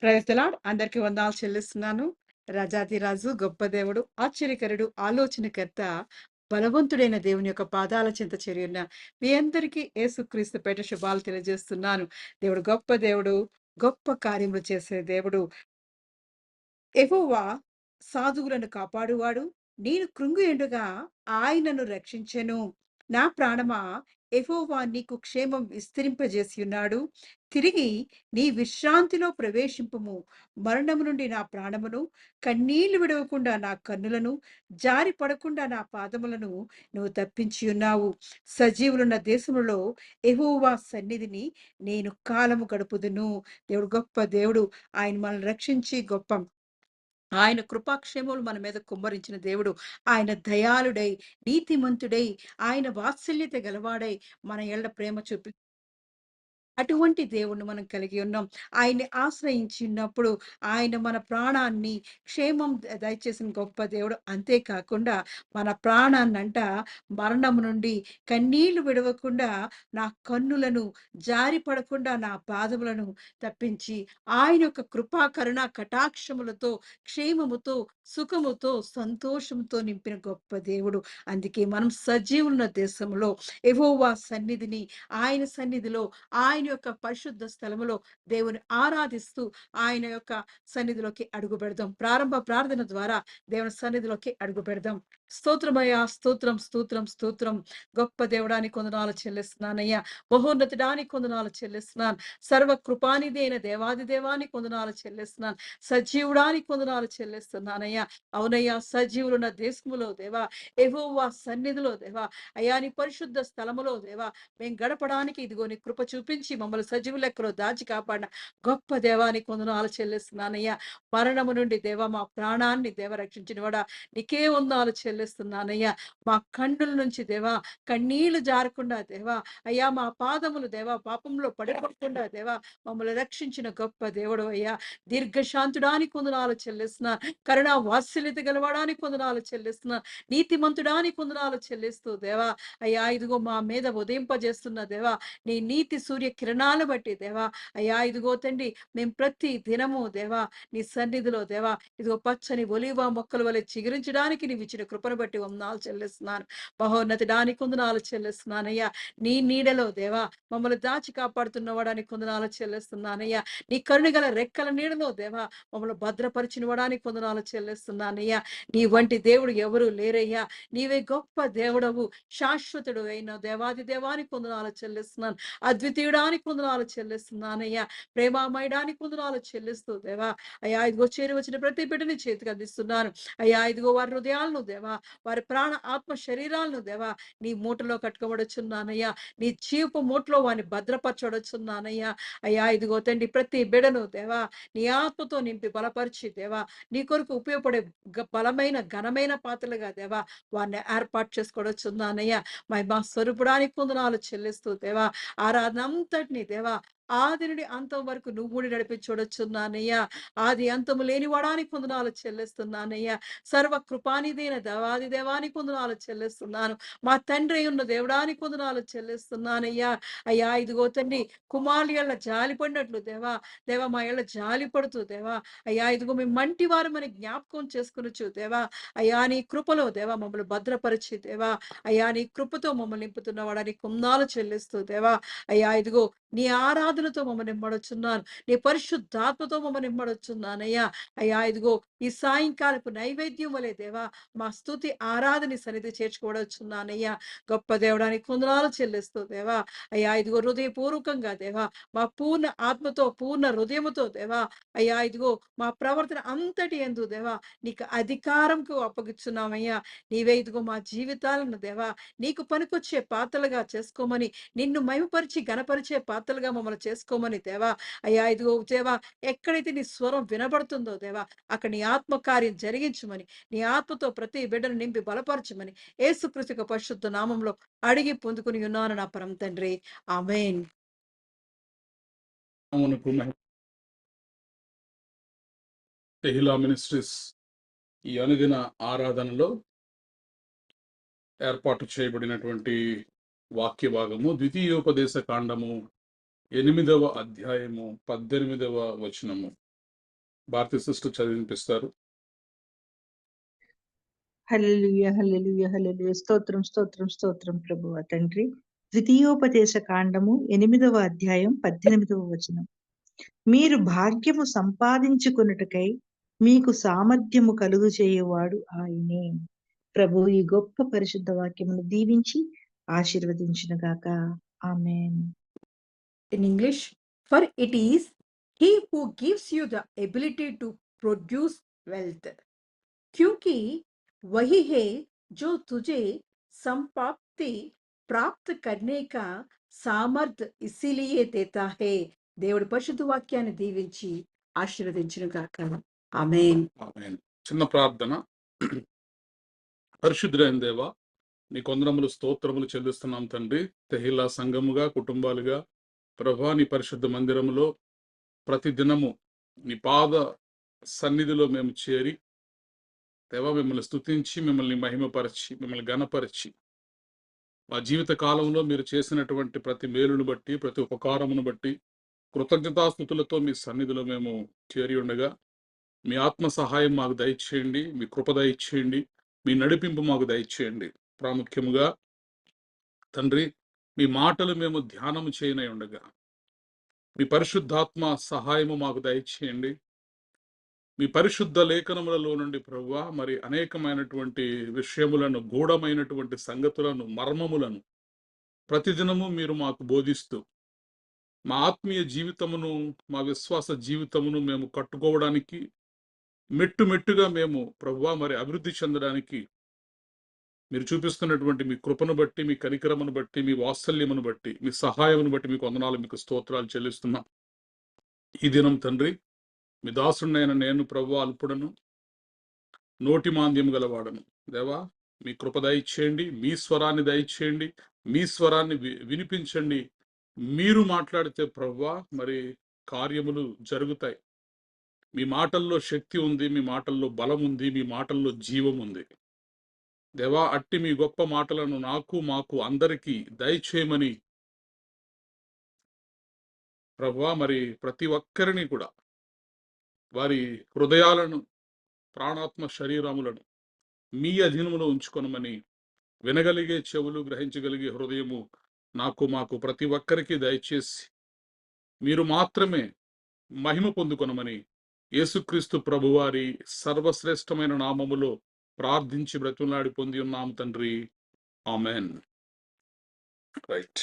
Praise the lord. అందరికి వందనాలు చెల్లిస్తున్నాను. రాజాధిరాజు, గొప్ప దేవుడు, ఆశ్చర్యకరుడు, ఆలోచనకర్త, బలవంతుడైన దేవుని యొక్క పాదాల చెంత చేరియున్న మీ అందరికీ యేసుక్రీస్తు పేట శుభాలు తెలియజేస్తున్నాను. దేవుడు గొప్ప దేవుడు, గొప్ప కార్యములు చేసే దేవుడు. యెహోవా సాధువులను కాపాడువాడు. నేను కృంగియుండగా ఆయనను రక్షించెను. నా ప్రాణమా, యెహోవా నీకు క్షేమం విస్తరింపజేసియున్నాడు. తిరిగి నీ విశ్రాంతిలో ప్రవేశింపుము. మరణము నుండి నా ప్రాణమును, కన్నీళ్లు విడవకుండా నా కన్నులను, జారి పడకుండా నా పాదములను నువ్వు తప్పించియున్నావు. సజీవులున్న దేశములో యెహోవా సన్నిధిని నేను కాలము గడుపుదును. దేవుడు గొప్ప దేవుడు. ఆయన మనల్ని రక్షించి ఆయన కృపాక్షేమములు మన మీద కుమ్మరించిన దేవుడు. ఆయన దయాళుడై, నీతిమంతుడై, ఆయన వాత్సల్యత గలవాడై మన ఎడల ప్రేమ చూపి అటువంటి దేవుణ్ణి మనం కలిగి ఉన్నాం. ఆయన్ని ఆశ్రయించి ఉన్నప్పుడు ఆయన మన ప్రాణాన్ని క్షేమం దయచేసిన గొప్ప దేవుడు. అంతేకాకుండా మన ప్రాణాన్నంట మరణం నుండి కన్నీళ్లు విడవకుండా నా కన్నులను, జారి పడకుండా నా పాదములను తప్పించి ఆయన యొక్క కృపా కరుణ కటాక్షములతో, క్షేమముతో, సుఖముతో, సంతోషంతో నింపిన గొప్ప దేవుడు. అందుకే మనం సజీవులున్న దేశంలో యెహోవా సన్నిధిని, ఆయన సన్నిధిలో, ఆయన యొక్క పరిశుద్ధ స్థలములో దేవుని ఆరాధిస్తూ ఆయన యొక్క సన్నిధిలోకి అడుగు పెడదాం. ప్రారంభ ప్రార్థన ద్వారా దేవుని సన్నిధిలోకి అడుగు పెడదాం. స్తోత్రమయ్యా, స్తోత్రం, స్తోత్రం, స్తోత్రం. గొప్ప దేవుడానికి వందనాలు చెల్లిస్తున్నానయ్యా. మహోన్నతుడానికి వందనాలు చెల్లిస్తున్నాను. సర్వ కృపానిధి అయిన దేవాది దేవానికి వందనాలు చెల్లిస్తున్నాను. సజీవుడానికి వందనాలు చెల్లిస్తున్నానయ్యా. అవునయ్యా, సజీవులున్న దేశములో దేవా, యెహోవా సన్నిధిలో దేవా, అయ్యా నీ పరిశుద్ధ స్థలములో దేవా, మేము గడపడానికి ఇదిగో నీ కృప చూపించి మమ్మల్ని సజీవ లెక్కలో దాచి కాపాడిన గొప్ప దేవానికి వందనాలు చెల్లిస్తున్నానయ్యా. మరణము నుండి దేవా మా ప్రాణాన్ని దేవ రక్షించినవాడా, నీకే వందనాలు చెల్లిస్తున్నానయ్యా. మా కన్నుల నుంచి దేవా కన్నీళ్లు జారకుండా దేవా, అయ్యా మా పాదములు దేవా పాపంలో పడిపోకుండా దేవా మమ్మల్ని రక్షించిన గొప్ప దేవుడు అయ్యా. దీర్ఘశాంతుడానికి వందనాలు చెల్లిస్తున్నా, కరుణా వాత్సల్యత గలవడానికి వందనాలు చెల్లిస్తున్నా, నీతిమంతుడానికి వందనాలు చెల్లిస్తూ దేవా, అయ్యా ఇదిగో మా మీద ఉదయింపజేస్తున్న దేవా నీ నీతి సూర్య కిరణాలు బట్టి దేవా, అయ్యా ఇదిగో తండ్రి మేము ప్రతి దినము దేవా నీ సన్నిధిలో దేవా ఇదిగో పచ్చని ఒలీవ మొక్కల వలె చిగురించడానికి నీవు ఇచ్చిన కృపను బట్టి వందనాలు చెల్లిస్తున్నాను. మహోన్నతుడానికి వందనాలు చెల్లిస్తున్నానయ్యా. నీ నీడలో దేవా మమ్మల్ని దాచి కాపాడుతున్న వాడానికి వందనాలు చెల్లిస్తున్నానయ్యా. నీ కరుణగల రెక్కల నీడలో దేవా మమ్మల్ని భద్రపరిచిన వాడానికి వందనాలు చెల్లిస్తున్నానయ్యా. నీ వంటి దేవుడు ఎవరు లేరయ్యా. నీవే గొప్ప దేవుడవు, శాశ్వతుడు అయిన దేవాది దేవానికి వందనాలు చెల్లిస్తున్నాను. అద్వితీయుడానికి వందనాలు చెల్లిస్తున్నానయ్యా. ప్రేమామయడానికి వందనాలు చెల్లిస్తూ దేవా, అయ్యా ఇదిగో చేరి వచ్చిన ప్రతి బిడ్డని చేతికి అందిస్తున్నాను. అయ్యా ఇదిగో వారి హృదయాలను దేవా, వారి ప్రాణ ఆత్మ శరీరాలను దేవా నీ మూటలో కట్టుకోబడుచున్నానయ్యా. నీ చీపు మూటలో వారిని భద్రపరచబడుచున్నానయ్యా. అయ్యా ఇదిగో తండ్రి ప్రతి బిడను దేవా నీ ఆత్మతో నింపి బలపరిచి దేవా నీ కొరకు ఉపయోగపడే బలమైన ఘనమైన పాత్రలుగా దేవా వారిని ఏర్పాటు చేసుకోవచ్చున్నానయ్యా. మహిమా స్వరూపుడానికి వందనాలు చెల్లిస్తూ దేవా ఆరాధన అంతటిని దేవా ఆది నుండి అంతం వరకు నువ్వు నడిపించొచ్చున్నానయ్యా. ఆది అంతము లేని వాడానికి వందనాలు చెల్లిస్తున్నానయ్యా. సర్వ కృపానిదైన దేవాది దేవానికి వందనాలు చెల్లిస్తున్నాను. మా తండ్రి ఉన్న దేవుడానికి వందనాలు చెల్లిస్తున్నానయ్యా. అయ్యా ఇదిగో తండ్రి కుమారుల ఎడల జాలి పడినట్లు దేవా, దేవా మా ఎడల జాలి పడుతూ దేవా, అయ్యా ఇదిగో మేము మంటి వారమని జ్ఞాపకం చేసుకొనొచ్చు దేవా, అయ్యా నీ కృపలో దేవా మమ్మల్ని భద్రపరిచి దేవా, అయ్యా నీ కృపతో మమ్మల్ని నింపుతున్న వాడానికి వందనాలు చెల్లిస్తూ దేవా, అయ్యా ఇదిగో నీ ఆరాధనతో మమ్మల్ని నింపడొచ్చున్నాను. నీ పరిశుద్ధాత్మతో మమ్మల్ని నింపడొచ్చున్నానయ్యా. అయ్యా ఇదిగో ఈ సాయంకాలపు నైవేద్యం వలె దేవా మా స్తుతి ఆరాధన సన్నిధి చేర్చుకోవడొచ్చున్నానయ్యా. గొప్ప దేవుడానికి వందనాలు చెల్లిస్తూ దేవా, అయ్యా ఇదిగో హృదయపూర్వకంగా దేవా మా పూర్ణ ఆత్మతో పూర్ణ హృదయముతో దేవా, అయ్యా ఇదిగో మా ప్రవర్తన అంతటి యందు దేవా నీకు అధికారంకు అప్పగిస్తున్నామయ్యా. నీవే ఇదిగో మా జీవితాలను దేవా నీకు పనికొచ్చే పాత్రలుగా చేసుకోమని, నిన్ను మహిమపరిచి గణపరిచే పాత్రలుగా మమ్మల్ని చేసుకోమని దేవా, అయ్యా ఇదిగో దేవా ఎక్కడైతే నీ స్వరం వినబడుతుందో దేవా అక్కడ నీ ఆత్మకార్యం జరిగించమని, నీ ఆత్మతో ప్రతి బిడ్డను నింపి బలపరచమని యేసుక్రీస్తు యొక్క పరిశుద్ధ నామంలో అడిగి పొందుకుని ఉన్నాను నా పరమ తండ్రి. ఆమేన్. మనకు తెహిలా మినిస్ట్రీస్ ఈ అనుదిన ఆరాధనలో ఏర్పాటు చేయబడినటువంటి వాక్య భాగము ద్వితీయోపదేశ కాండము 8వ అధ్యాయము 18వ వచనము. భారతీ సిస్టర్ చదివినిపిస్తారు. హల్లెలూయా హల్లెలూయా హల్లెలూయా. స్తోత్రం స్తోత్రం స్తోత్రం ప్రభువా తండ్రి. ద్వితీయోపదేశ కాండము 8వ అధ్యాయం 18వ వచనం. మీరు భాగ్యము సంపాదించుకొనుటకై మీకు సామర్థ్యము కలుగు చేయువాడు ఆయనే. ప్రభు ఈ గొప్ప పరిశుద్ధ వాక్యమును దీవించి ఆశీర్వదించునుగాక. ఆమేన్. In English, for it is he who gives you the ability to produce wealth, क्योंकि वही है जो तुझे संपत्ति प्राप्त करने का सामर्थ्य इसीलिए देता है. దేవుడి పరిశుద్ధ వాక్యాన్ని దీవించి ఆశీర్వదించును గాక. ఆమేన్. ఆమేన్. చిన్న ప్రార్థన. పరిశుద్ధుడైన దేవా, నీ కొందరములు స్తోత్రములు చెల్లిస్తున్నాం తండ్రి. తెహిలా సంఘముగా, కుటుంబాలుగా ప్రభా నీ పరిశుద్ధ మందిరములో ప్రతి దినము నీ పాద సన్నిధిలో మేము చేరి దేవా మిమ్మల్ని స్తుతించి, మిమ్మల్ని మహిమపరచి, మిమ్మల్ని ఘనపరచి, మా జీవిత కాలంలో మీరు చేసినటువంటి ప్రతి మేలును బట్టి, ప్రతి ఉపకారమును బట్టి కృతజ్ఞతాస్తుతులతో మీ సన్నిధిలో మేము చేరి ఉండగా మీ ఆత్మ సహాయం మాకు దయచేయండి, మీ కృప దయచేయండి, మీ నడిపింపు మాకు దయచేయండి. ప్రాముఖ్యముగా తండ్రి మీ మాటలు మేము ధ్యానము చేయనై ఉండగా మీ పరిశుద్ధాత్మ సహాయము మాకు దయచేయండి. మీ పరిశుద్ధ లేఖనములలో నుండి ప్రభువా మరి అనేకమైనటువంటి విషయములను, గూఢమైనటువంటి సంగతులను, మర్మములను ప్రతిదినము మీరు మాకు బోధిస్తూ మా ఆత్మీయ జీవితమును, మా విశ్వాస జీవితమును మేము కట్టుకోవడానికి, మెట్టు మెట్టుగా మేము ప్రభువా మరి అభివృద్ధి చెందడానికి మీరు చూపిస్తున్నటువంటి మీ కృపను బట్టి, మీ కనికరమును బట్టి, మీ వాత్సల్యమును బట్టి, మీ సహాయమును బట్టి మీకు వందనాలు, మీకు స్తోత్రాలు చెల్లిస్తున్నా. ఈ దినం తండ్రి మీ దాసుడినైన నేను ప్రభువా అల్పుడను, నోటి మాంద్యం గలవాడను. దేవా మీ కృప దయచేయండి, మీ స్వరాన్ని దయచేయండి, మీ స్వరాన్ని వినిపించండి. మీరు మాట్లాడితే ప్రభువా మరి కార్యములు జరుగుతాయి. మీ మాటల్లో శక్తి ఉంది, మీ మాటల్లో బలం ఉంది, మీ మాటల్లో జీవం ఉంది. దేవా అట్టి మీ గొప్ప మాటలను నాకు, మాకు అందరికీ దయచేయమని ప్రభువా మరి ప్రతి ఒక్కరిని కూడా వారి హృదయాలను, ప్రాణాత్మ శరీరములను మీ అధీనములో ఉంచుకొనమని, వినగలిగే చెవులు, గ్రహించగలిగే హృదయము నాకు, మాకు ప్రతి ఒక్కరికి దయచేసి మీరు మాత్రమే మహిమ పొందుకొనమని యేసుక్రీస్తు ప్రభువారి సర్వశ్రేష్టమైన నామములో ప్రార్థించి బ్రతులాడి పొంది ఉన్నాం తండ్రి. ఆమెన్. రైట్.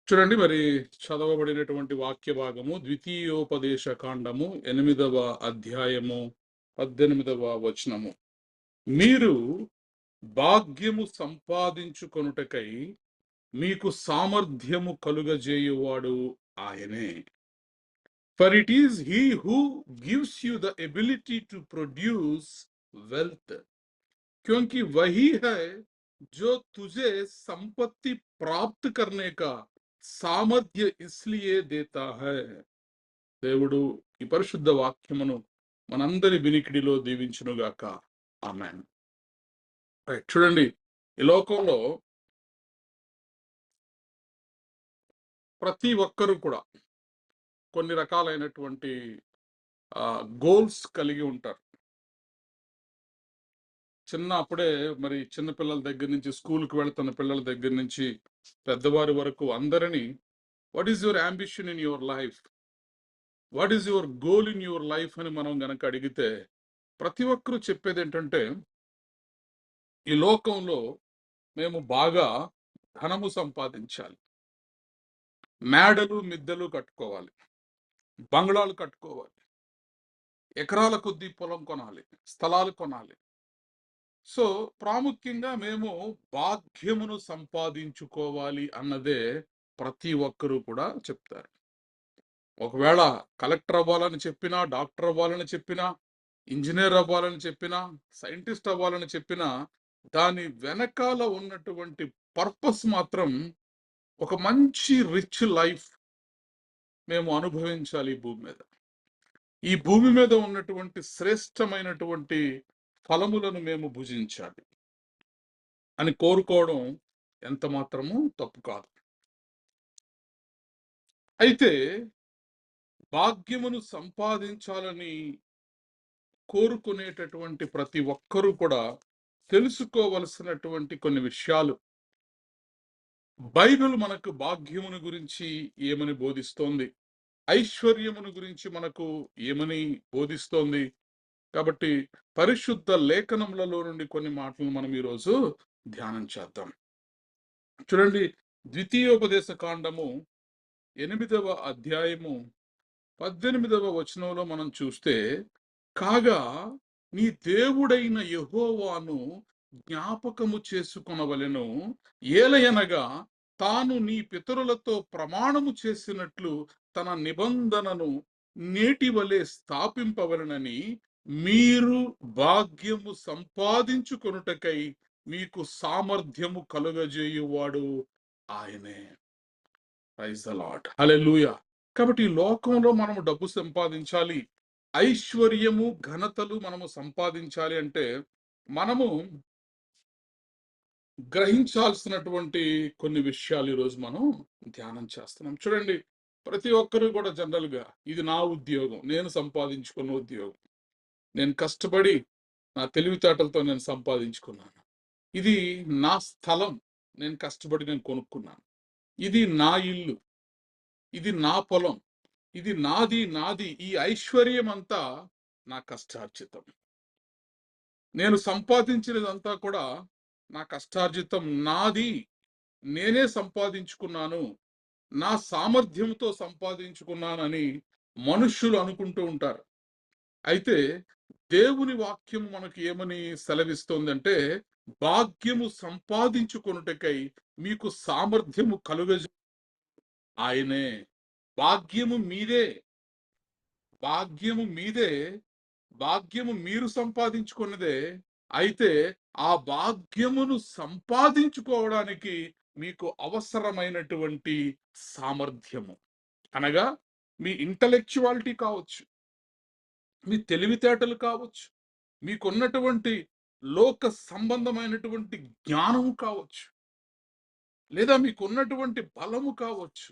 చూడండి మరి చదవబడినటువంటి వాక్య భాగము ద్వితీయోపదేశ కాండము 8వ అధ్యాయము 18వ వచనము. మీరు భాగ్యము సంపాదించుకొనుటకై మీకు సామర్థ్యము కలుగజేయువాడు ఆయనే. For it is he who gives you the ability to produce wealth, क्योंकि वही है जो तुझे संपत्ति प्राप्त करने का సామర్థ్య ఇస్లియే దేతా హై. దేవుడు ఈ పరిశుద్ధ వాక్యమును మనందరి వినికిడిలో దీవించునుగాక. ఆమేన్. రైట్. చూడండి, ఈ లోకంలో ప్రతి ఒక్కరూ కూడా కొన్ని రకాలైనటువంటి గోల్స్ కలిగి ఉంటారు. అప్పుడే మరి చిన్న పిల్లల దగ్గర నుంచి, స్కూల్కి వెళ్తున్న పిల్లల దగ్గర నుంచి పెద్దవారి వరకు అందరినీ what is your ambition in your life, what is your goal in your life అని మనం గనక అడిగితే ప్రతి ఒక్కరూ చెప్పేది ఏంటంటే ఈ లోకంలో మేము బాగా ధనము సంపాదించాలి, మేడలు మిద్దెలు కట్టుకోవాలి, బంగ్లాలు కట్టుకోవాలి, ఎకరాల కొద్దీ పొలం కొనాలి, స్థలాలు కొనాలి. సో ప్రాముఖ్యంగా మేము భాగ్యమును సంపాదించుకోవాలి అన్నదే ప్రతి ఒక్కరూ కూడా చెప్తారు. ఒకవేళ కలెక్టర్ అవ్వాలని చెప్పినా, డాక్టర్ అవ్వాలని చెప్పినా, ఇంజనీర్ అవ్వాలని చెప్పినా, సైంటిస్ట్ అవ్వాలని చెప్పినా దాని వెనకాల ఉన్నటువంటి పర్పస్ మాత్రం ఒక మంచి రిచ్ లైఫ్ మేము అనుభవించాలి ఈ భూమి మీద. ఈ భూమి మీద ఉన్నటువంటి శ్రేష్టమైనటువంటి ఫలములను మేము భుజించాలి అని కోరుకోవడం ఎంత మాత్రము తప్పు కాదు. అయితే భాగ్యమును సంపాదించాలని కోరుకునేటటువంటి ప్రతి ఒక్కరూ కూడా తెలుసుకోవలసినటువంటి కొన్ని విషయాలు. బైబిల్ మనకు భాగ్యమును గురించి ఏమని బోధిస్తోంది? ఐశ్వర్యమును గురించి మనకు ఏమని బోధిస్తోంది? కాబట్టి పరిశుద్ధ లేఖనములలో నుండి కొన్ని మాటలు మనం ఈరోజు ధ్యానం చేద్దాం. చూడండి, ద్వితీయోపదేశ కాండము 8వ అధ్యాయము 18వ వచనంలో మనం చూస్తే, కాగా నీ దేవుడైన యెహోవాను జ్ఞాపకము చేసుకొనవలెను, ఏలయనగా తాను నీ పితరులతో ప్రమాణము చేసినట్లు తన నిబంధనను నేటి వలె స్థాపింపవలెనని మీరు భాగ్యము సంపాదించుకొనుటకై మీకు సామర్థ్యము కలుగజేయువాడు ఆయనే. ప్రైజ్ ద లార్డ్, హల్లెలూయా. కాబట్టి ఈ లోకంలో మనము డబ్బు సంపాదించాలి, ఐశ్వర్యము ఘనతలు మనము సంపాదించాలి అంటే మనము గ్రహించాల్సినటువంటి కొన్ని విషయాలు ఈరోజు మనం ధ్యానం చేస్తున్నాం. చూడండి, ప్రతి ఒక్కరు కూడా జనరల్ గా ఇది నా ఉద్యోగం, నేను సంపాదించుకున్న ఉద్యోగం, నేను కష్టపడి నా తెలివితేటలతో నేను సంపాదించుకున్నాను, ఇది నా స్థలం, నేను కష్టపడి నేను కొనుక్కున్నాను, ఇది నా ఇల్లు, ఇది నా పొలం, ఇది నాది నాది. ఈ ఐశ్వర్యం అంతా నా కష్టార్జితం, నేను సంపాదించినదంతా కూడా నా కష్టార్జితం, నాది, నేనే సంపాదించుకున్నాను, నా సామర్థ్యంతో సంపాదించుకున్నానని మనుష్యులు అనుకుంటూ ఉంటారు. అయితే దేవుని వాక్యం మనకి ఏమని సెలవిస్తోందంటే, భాగ్యము సంపాదించుకొనుటకై మీకు సామర్థ్యము కలుగజే ఆయనే. భాగ్యము మీదే, భాగ్యము మీదే, భాగ్యము మీరు సంపాదించుకున్నదే. అయితే ఆ భాగ్యమును సంపాదించుకోవడానికి మీకు అవసరమైనటువంటి సామర్థ్యము అనగా మీ ఇంటలెక్చువాలిటీ కావచ్చు, మీ తెలివితేటలు కావచ్చు, మీకున్నటువంటి లోక సంబంధమైనటువంటి జ్ఞానము కావచ్చు, లేదా మీకున్నటువంటి బలము కావచ్చు,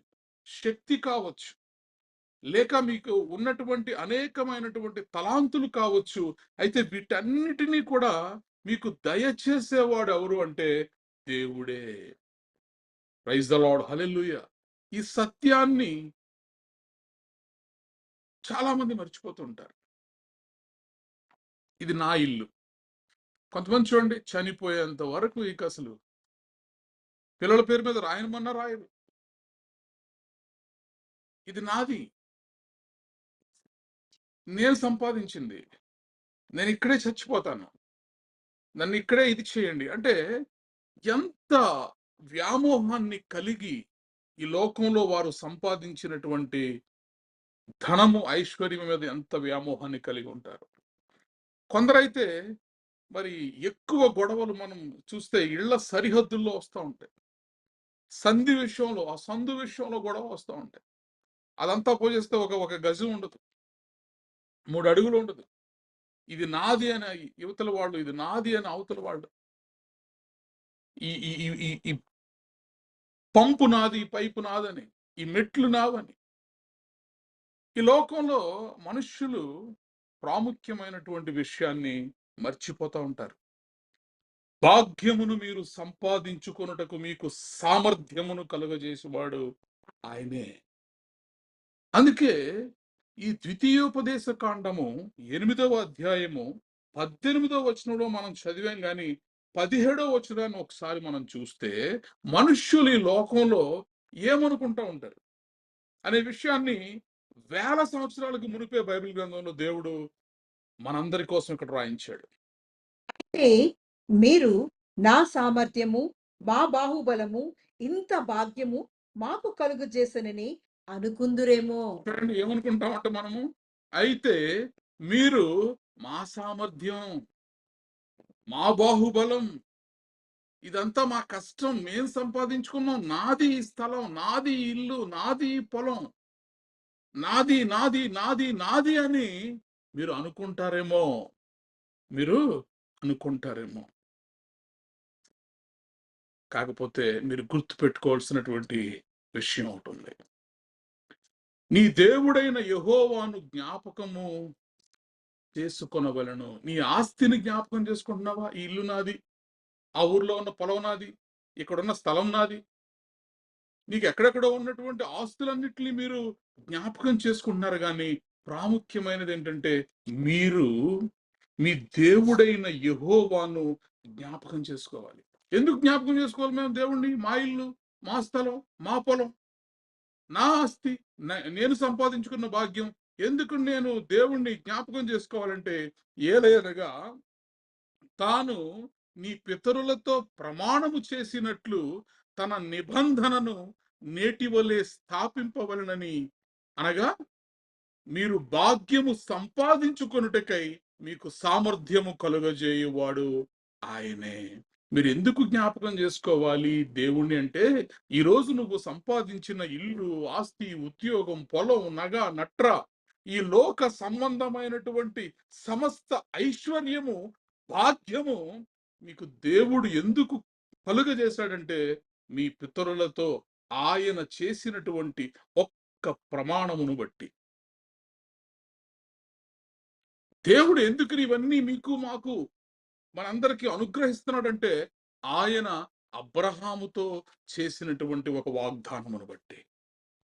శక్తి కావచ్చు, లేక మీకు ఉన్నటువంటి అనేకమైనటువంటి తలాంతులు కావచ్చు. అయితే వీటన్నిటినీ కూడా మీకు దయచేసేవాడు ఎవరు అంటే దేవుడే. ప్రైజ్ ద లార్డ్, హల్లెలూయా. ఈ సత్యాన్ని చాలా మంది మర్చిపోతుంటారు. ఇది నా ఇల్లు. కొంతమంది చూడండి, చనిపోయేంత వరకు ఇక అసలు పిల్లల పేరు మీద రాయనమన్నా రాయరు. ఇది నాది, నేను సంపాదించింది, నేను ఇక్కడే చచ్చిపోతాను, నన్ను ఇక్కడే ఇది చేయండి అంటే ఎంత వ్యామోహాన్ని కలిగి ఈ లోకంలో వారు సంపాదించినటువంటి ధనము ఐశ్వర్యం మీద ఎంత వ్యామోహాన్ని కలిగి ఉంటారు. కొందరైతే మరి ఎక్కువ గొడవలు మనం చూస్తే ఇళ్ల సరిహద్దుల్లో వస్తూ ఉంటాయి, సంధి విషయంలో, ఆ సందు విషయంలో గొడవ వస్తూ ఉంటాయి. అదంతా పోజేస్తే ఒక ఒక గజం ఉండదు, 3 అడుగులు ఉండదు. ఇది నాది అని యువతల వాళ్ళు, ఇది నాది అని అవతల వాళ్ళు. ఈ ఈ ఈ ఈ ఈ పంపు నాది, ఈ పైపు నాదని, ఈ మెట్లు నావని. ఈ లోకంలో మనుష్యులు ప్రాముఖ్యమైనటువంటి విషయాన్ని మర్చిపోతూ ఉంటారు. భాగ్యమును మీరు సంపాదించుకొనుటకు మీకు సామర్థ్యమును కలుగజేసేవాడు ఆయనే. అందుకే ఈ ద్వితీయోపదేశ కాండము 8వ అధ్యాయము 18వ వచనంలో మనం చదివాం గాని 17వ వచనాన్ని ఒకసారి మనం చూస్తే, మనుష్యులు ఈ లోకంలో ఏమనుకుంటా ఉంటారు అనే విషయాన్ని వేల సంవత్సరాలకు మునిపే బైబిల్ గ్రంథంలో దేవుడు మనందరి కోసం ఇక్కడ రాయించాడు. అంటే మీరు నా సామర్థ్యము, మా బాహుబలము, ఇంత భాగ్యము మాకు కలుగజేసనని అనుకుందురేమో. చూడండి, ఏమనుకుంటామంటే మనము, అయితే మీరు మా సామర్థ్యం, మా బాహుబలం, ఇదంతా మా కష్టం, మేం సంపాదించుకున్నాం, నాది ఈ స్థలం, నాది ఈ ఇల్లు, నాది ఈ పొలం, నాది నాది నాది నాది అని మీరు అనుకుంటారేమో, మీరు అనుకుంటారేమో. కాకపోతే మీరు గుర్తుపెట్టుకోవాల్సినటువంటి విషయం ఒకటి ఉంది. నీ దేవుడైన యెహోవాను జ్ఞాపకము చేసుకొనవలెను. నీ ఆస్తిని జ్ఞాపకం చేసుకుంటున్నావా? ఈ ఇల్లు నాది, ఆ ఊర్లో ఉన్న పొలం నాది, ఇక్కడున్న స్థలం నాది. నీకు ఎక్కడెక్కడో ఉన్నటువంటి ఆస్తులన్నిటిని మీరు జ్ఞాపకం చేసుకుంటున్నారు గానీ, ప్రాముఖ్యమైనది ఏంటంటే, మీరు మీ దేవుడైన యెహోవాను జ్ఞాపకం చేసుకోవాలి. ఎందుకు జ్ఞాపకం చేసుకోవాలి మేము దేవుణ్ణి? మా ఇల్లు, మా స్థలం, మా పొలం, నా ఆస్తి, నేను సంపాదించుకున్న భాగ్యం. ఎందుకు నేను దేవుణ్ణి జ్ఞాపకం చేసుకోవాలంటే, ఏలయనగా తాను నీ పితరులతో ప్రమాణము చేసినట్లు తన నిబంధనను నేటివలే స్థాపింపవలెనని, అనగా మీరు భాగ్యము సంపాదించుకొనుటకై మీకు సామర్థ్యము కలుగజేయువాడు ఆయనే. మీరు ఎందుకు జ్ఞాపకం చేసుకోవాలి దేవుణ్ణి అంటే, ఈరోజు నువ్వు సంపాదించిన ఇల్లు, ఆస్తి, ఉద్యోగం, పొలం, నగ, నట్ర, ఈ లోక సంబంధమైనటువంటి సమస్త ఐశ్వర్యము, భాగ్యము మీకు దేవుడు ఎందుకు కలుగజేశాడంటే, మీ పితరులతో ఆయన చేసినటువంటి ఒక్క ప్రమాణమును బట్టి. దేవుడు ఎందుకు ఇవన్నీ మీకు, మాకు, మనందరికీ అనుగ్రహిస్తున్నాడంటే, ఆయన అబ్రహాముతో చేసినటువంటి ఒక వాగ్దానమును బట్టి.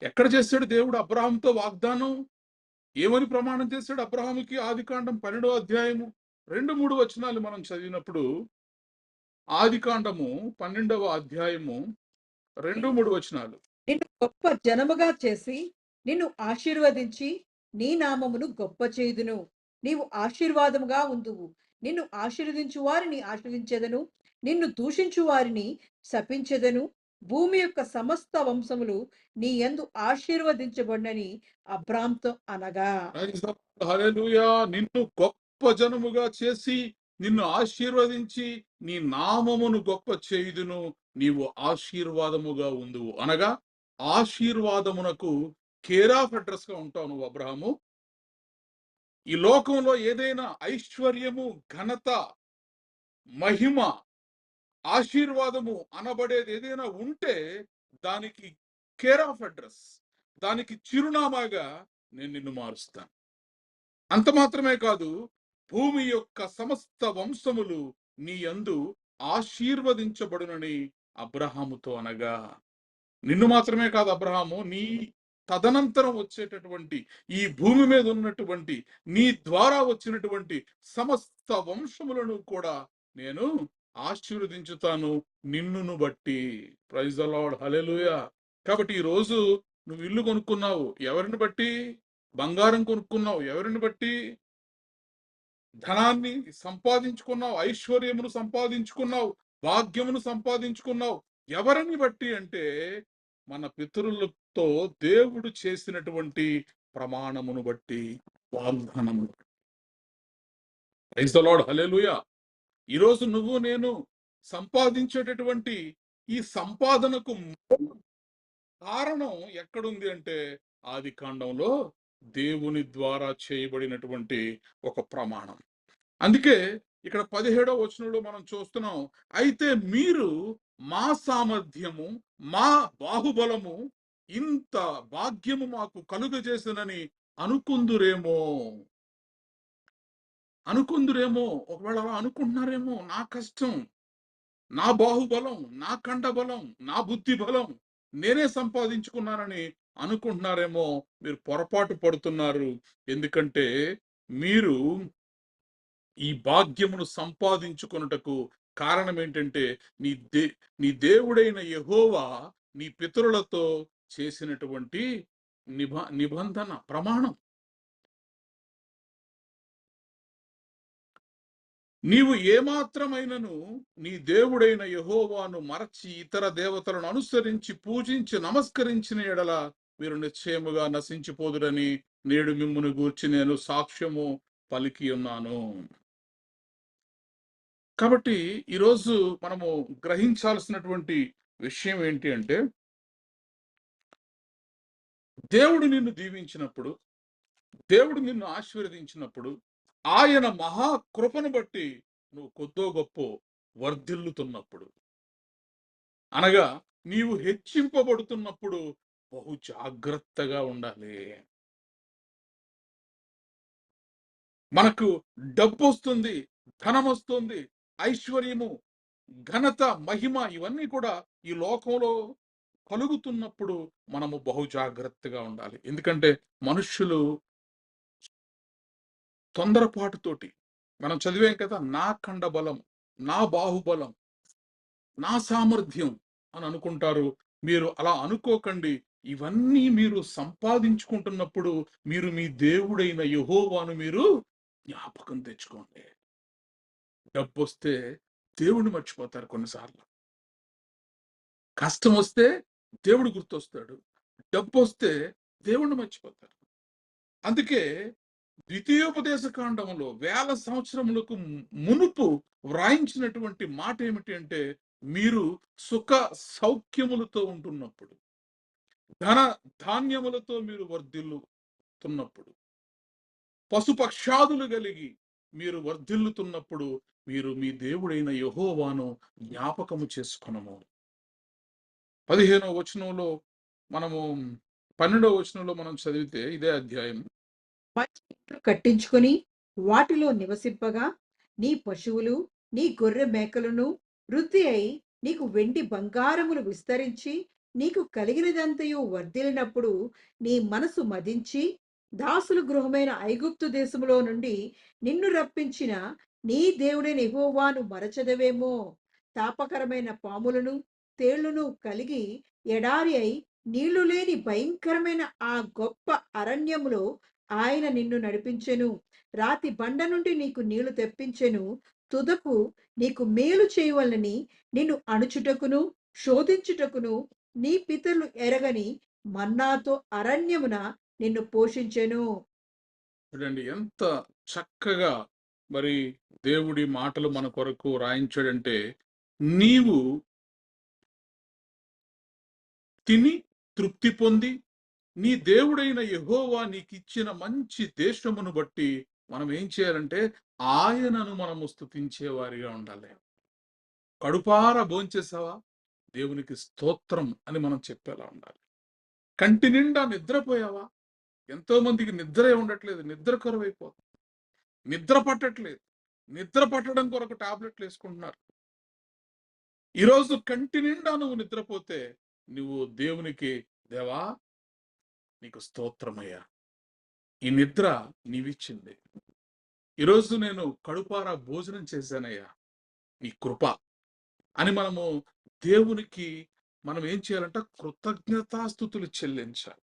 ఎక్కడ చేశాడు దేవుడు అబ్రహాముతో వాగ్దానం? ఏమని ప్రమాణం చేశాడు అబ్రహాముకి? ఆదికాండం 12వ అధ్యాయము 2, 3 వచనాలు మనం చదివినప్పుడు, ఆదికాండము 12వ అధ్యాయము 2, 3 వచనాలు. నిన్ను గొప్ప జనముగా చేసి నిన్ను ఆశీర్వదించి నీ నామమును గొప్ప చేయుదును. నీవు ఆశీర్వాదముగా ఉందువు. నిన్ను ఆశీర్వదించు వారిని ఆశీర్వదించెదను, నిన్ను దూషించు వారిని శపించెదను. భూమి యొక్క సమస్త వంశములు నీ యందు ఆశీర్వదించబడినని అబ్రాముతో అనగా. హల్లెలూయా! నిన్ను గొప్ప జనముగా చేసి నిన్ను ఆశీర్వదించి నీ నామమును గొప్ప చేయుదును, నీవు ఆశీర్వాదముగా ఉందువు. అనగా ఆశీర్వాదమునకు కేర్ ఆఫ్ అడ్రస్ గా ఉంటావు నువ్వు అబ్రహాము. ఈ లోకంలో ఏదైనా ఐశ్వర్యము, ఘనత, మహిమ, ఆశీర్వాదము అనబడేది ఏదైనా ఉంటే దానికి కేర్ ఆఫ్ అడ్రస్, దానికి చిరునామాగా నేను నిన్ను మారుస్తాను. అంత మాత్రమే కాదు, భూమి యొక్క సమస్త వంశములు నీ యందు ఆశీర్వదించబడునని అబ్రహాముతో అనగా. నిన్ను మాత్రమే కాదు అబ్రహాము, నీ తదనంతరం వచ్చేటటువంటి, ఈ భూమి మీద ఉన్నటువంటి, నీ ద్వారా వచ్చినటువంటి సమస్త వంశములను కూడా నేను ఆశీర్వదించుతాను నిన్నును బట్టి. ప్రైజ్ ద లార్డ్, హల్లెలూయా. కాబట్టి ఈ రోజు నువ్వు ఇల్లు కొనుక్కున్నావు, ఎవరిని బట్టి? బంగారం కొనుక్కున్నావు, ఎవరిని బట్టి? ధనాన్ని సంపాదించుకున్నావు, ఐశ్వర్యమును సంపాదించుకున్నావు, భాగ్యమును సంపాదించుకున్నావు. ఎవరిని బట్టి అంటే, మన పితరులతో దేవుడు చేసినటువంటి ప్రమాణమును బట్టి, వాగ్దానమును బట్టి. ప్రైజ్ ద లార్డ్, హల్లెలూయా. ఈరోజు నువ్వు నేను సంపాదించేటటువంటి ఈ సంపాదనకు కారణం ఎక్కడుంది అంటే, ఆదికాండంలో దేవుని ద్వారా చేయబడినటువంటి ఒక ప్రమాణం. అందుకే ఇక్కడ 17వ వచనంలో మనం చూస్తున్నాం, అయితే మీరు మా సామర్థ్యము, మా బాహుబలము, ఇంత భాగ్యము మాకు కలుగజేసినని అనుకుందురేమో. ఒకవేళ అలా అనుకుంటున్నారేమో, నా కష్టం, నా బాహుబలం, నా కండబలం, నా బుద్ధి బలం, నేనే సంపాదించుకున్నానని అనుకుంటున్నారేమో. మీరు పొరపాటు పడుతున్నారు. ఎందుకంటే మీరు ఈ భాగ్యమును సంపాదించుకొనుటకు కారణం ఏంటంటే, నీ దేవుడైన యెహోవా నీ పితరులతో చేసినటువంటి నిబంధన, ప్రమాణం. నీవు ఏమాత్రమైనను నీ దేవుడైన యెహోవాను మరచి ఇతర దేవతలను అనుసరించి పూజించి నమస్కరించిన ఎడల మీరు నిశ్చయముగా నశించిపోదురని నేడు మిమ్మును గూర్చి నేను సాక్ష్యము పలికి ఉన్నాను. కాబట్టి ఈరోజు మనము గ్రహించాల్సినటువంటి విషయం ఏంటి అంటే, దేవుడు నిన్ను దీవించినప్పుడు, దేవుడు నిన్ను ఆశీర్వదించినప్పుడు, ఆయన మహాకృపను బట్టి నువ్వు కొద్దో గొప్పో వర్ధిల్లుతున్నప్పుడు, అనగా నీవు హెచ్చింపబడుతున్నప్పుడు బహు జాగ్రత్తగా ఉండాలి. మనకు డబ్బొస్తుంది, ధనమొస్తుంది, ఐశ్వర్యము, ఘనత, మహిమ ఇవన్నీ కూడా ఈ లోకంలో కలుగుతున్నప్పుడు మనము బహు జాగ్రత్తగా ఉండాలి. ఎందుకంటే మనుష్యులు తొందరపాటుతోటి మనం చదివాం కదా! నా కండబలం, నా బాహుబలం, నా సామర్థ్యం అని అనుకుంటారు. మీరు అలా అనుకోకండి. ఇవన్నీ మీరు సంపాదించుకుంటున్నప్పుడు మీరు మీ దేవుడైన యెహోవాను మీరు జ్ఞాపకం తెచ్చుకోండి. డబ్బొస్తే దేవుడిని మర్చిపోతారు కొన్నిసార్లు. కష్టమొస్తే దేవుడు గుర్తొస్తాడు. డబ్బొస్తే దేవుడిని మర్చిపోతారు. అందుకే ద్వితీయోపదేశ కాండంలో వేల సంవత్సరములకు మునుపు వ్రాయించినటువంటి మాట ఏమిటి అంటే, మీరు సుఖ సౌఖ్యములతో ఉంటున్నప్పుడు, ధన ధాన్యములతో మీరు వర్ధిల్లుతున్నప్పుడు, పశుపక్షాదులు కలిగి మీరు వర్ధిల్లుతున్నప్పుడు, మీరు మీ దేవుడైన యెహోవాను జ్ఞాపకము చేసుకొనుము. 15వ వచనంలో మనము 12వ వచనంలో మనం చదివితే ఇదే అధ్యాయం. మంచి ఇండ్లు కట్టించుకొని వాటిలో నివసింపగా నీ పశువులు నీ గొర్రె మేకలను వృద్ధి అయి నీకు వెండి బంగారములు విస్తరించి నీకు కలిగినదంతయు వర్ధిల్లినప్పుడు నీ మనసు మదించి దాసుల గృహమైన ఐగుప్తు దేశములో నుండి నిన్ను రప్పించిన నీ దేవుడైన యెహోవాను మరచదవేమో. తాపకరమైన పాములను తేళ్లను కలిగి ఎడారి అయి నీళ్లు లేని భయంకరమైన ఆ గొప్ప అరణ్యములో ఆయన నిన్ను నడిపించెను. రాతి బండ నుండి నీకు నీళ్లు తెప్పించెను. తుదకు నీకు మేలు చేయవలనని నిన్ను అణుచుటకును, శోధించుటకును నీ పితరులు ఎరగని మన్నాతో అరణ్యమున నిన్ను పోషించెను. చూడండి ఎంత చక్కగా మరి దేవుడి మాటలు మన కొరకు రాయించాడంటే, నీవు తిని తృప్తి పొంది నీ దేవుడైన యెహోవా నీకిచ్చిన మంచి దేశమును బట్టి మనం ఏం చేయాలంటే ఆయనను మనము స్తుతించే వారిగా ఉండాలి. కడుపారా భోంచేసావా? దేవునికి స్తోత్రం అని మనం చెప్పేలా ఉండాలి. కంటి నిండా నిద్రపోయావా? ఎంతో మందికి నిద్రే ఉండట్లేదు. నిద్ర కరువైపోతుంది. నిద్ర పట్టట్లేదు. నిద్ర పట్టడం కొరకు టాబ్లెట్లు వేసుకుంటున్నారు. ఈరోజు కంటి నిండా నువ్వు నిద్రపోతే నువ్వు దేవునికి, దేవా నీకు స్తోత్రమయ్యా, ఈ నిద్ర నీవిచ్చింది. ఈరోజు నేను కడుపారా భోజనం చేశానయ్యా, నీ కృప అని మనము దేవునికి మనం ఏం చేయాలంటే కృతజ్ఞతాస్తుతులు చెల్లించాలి.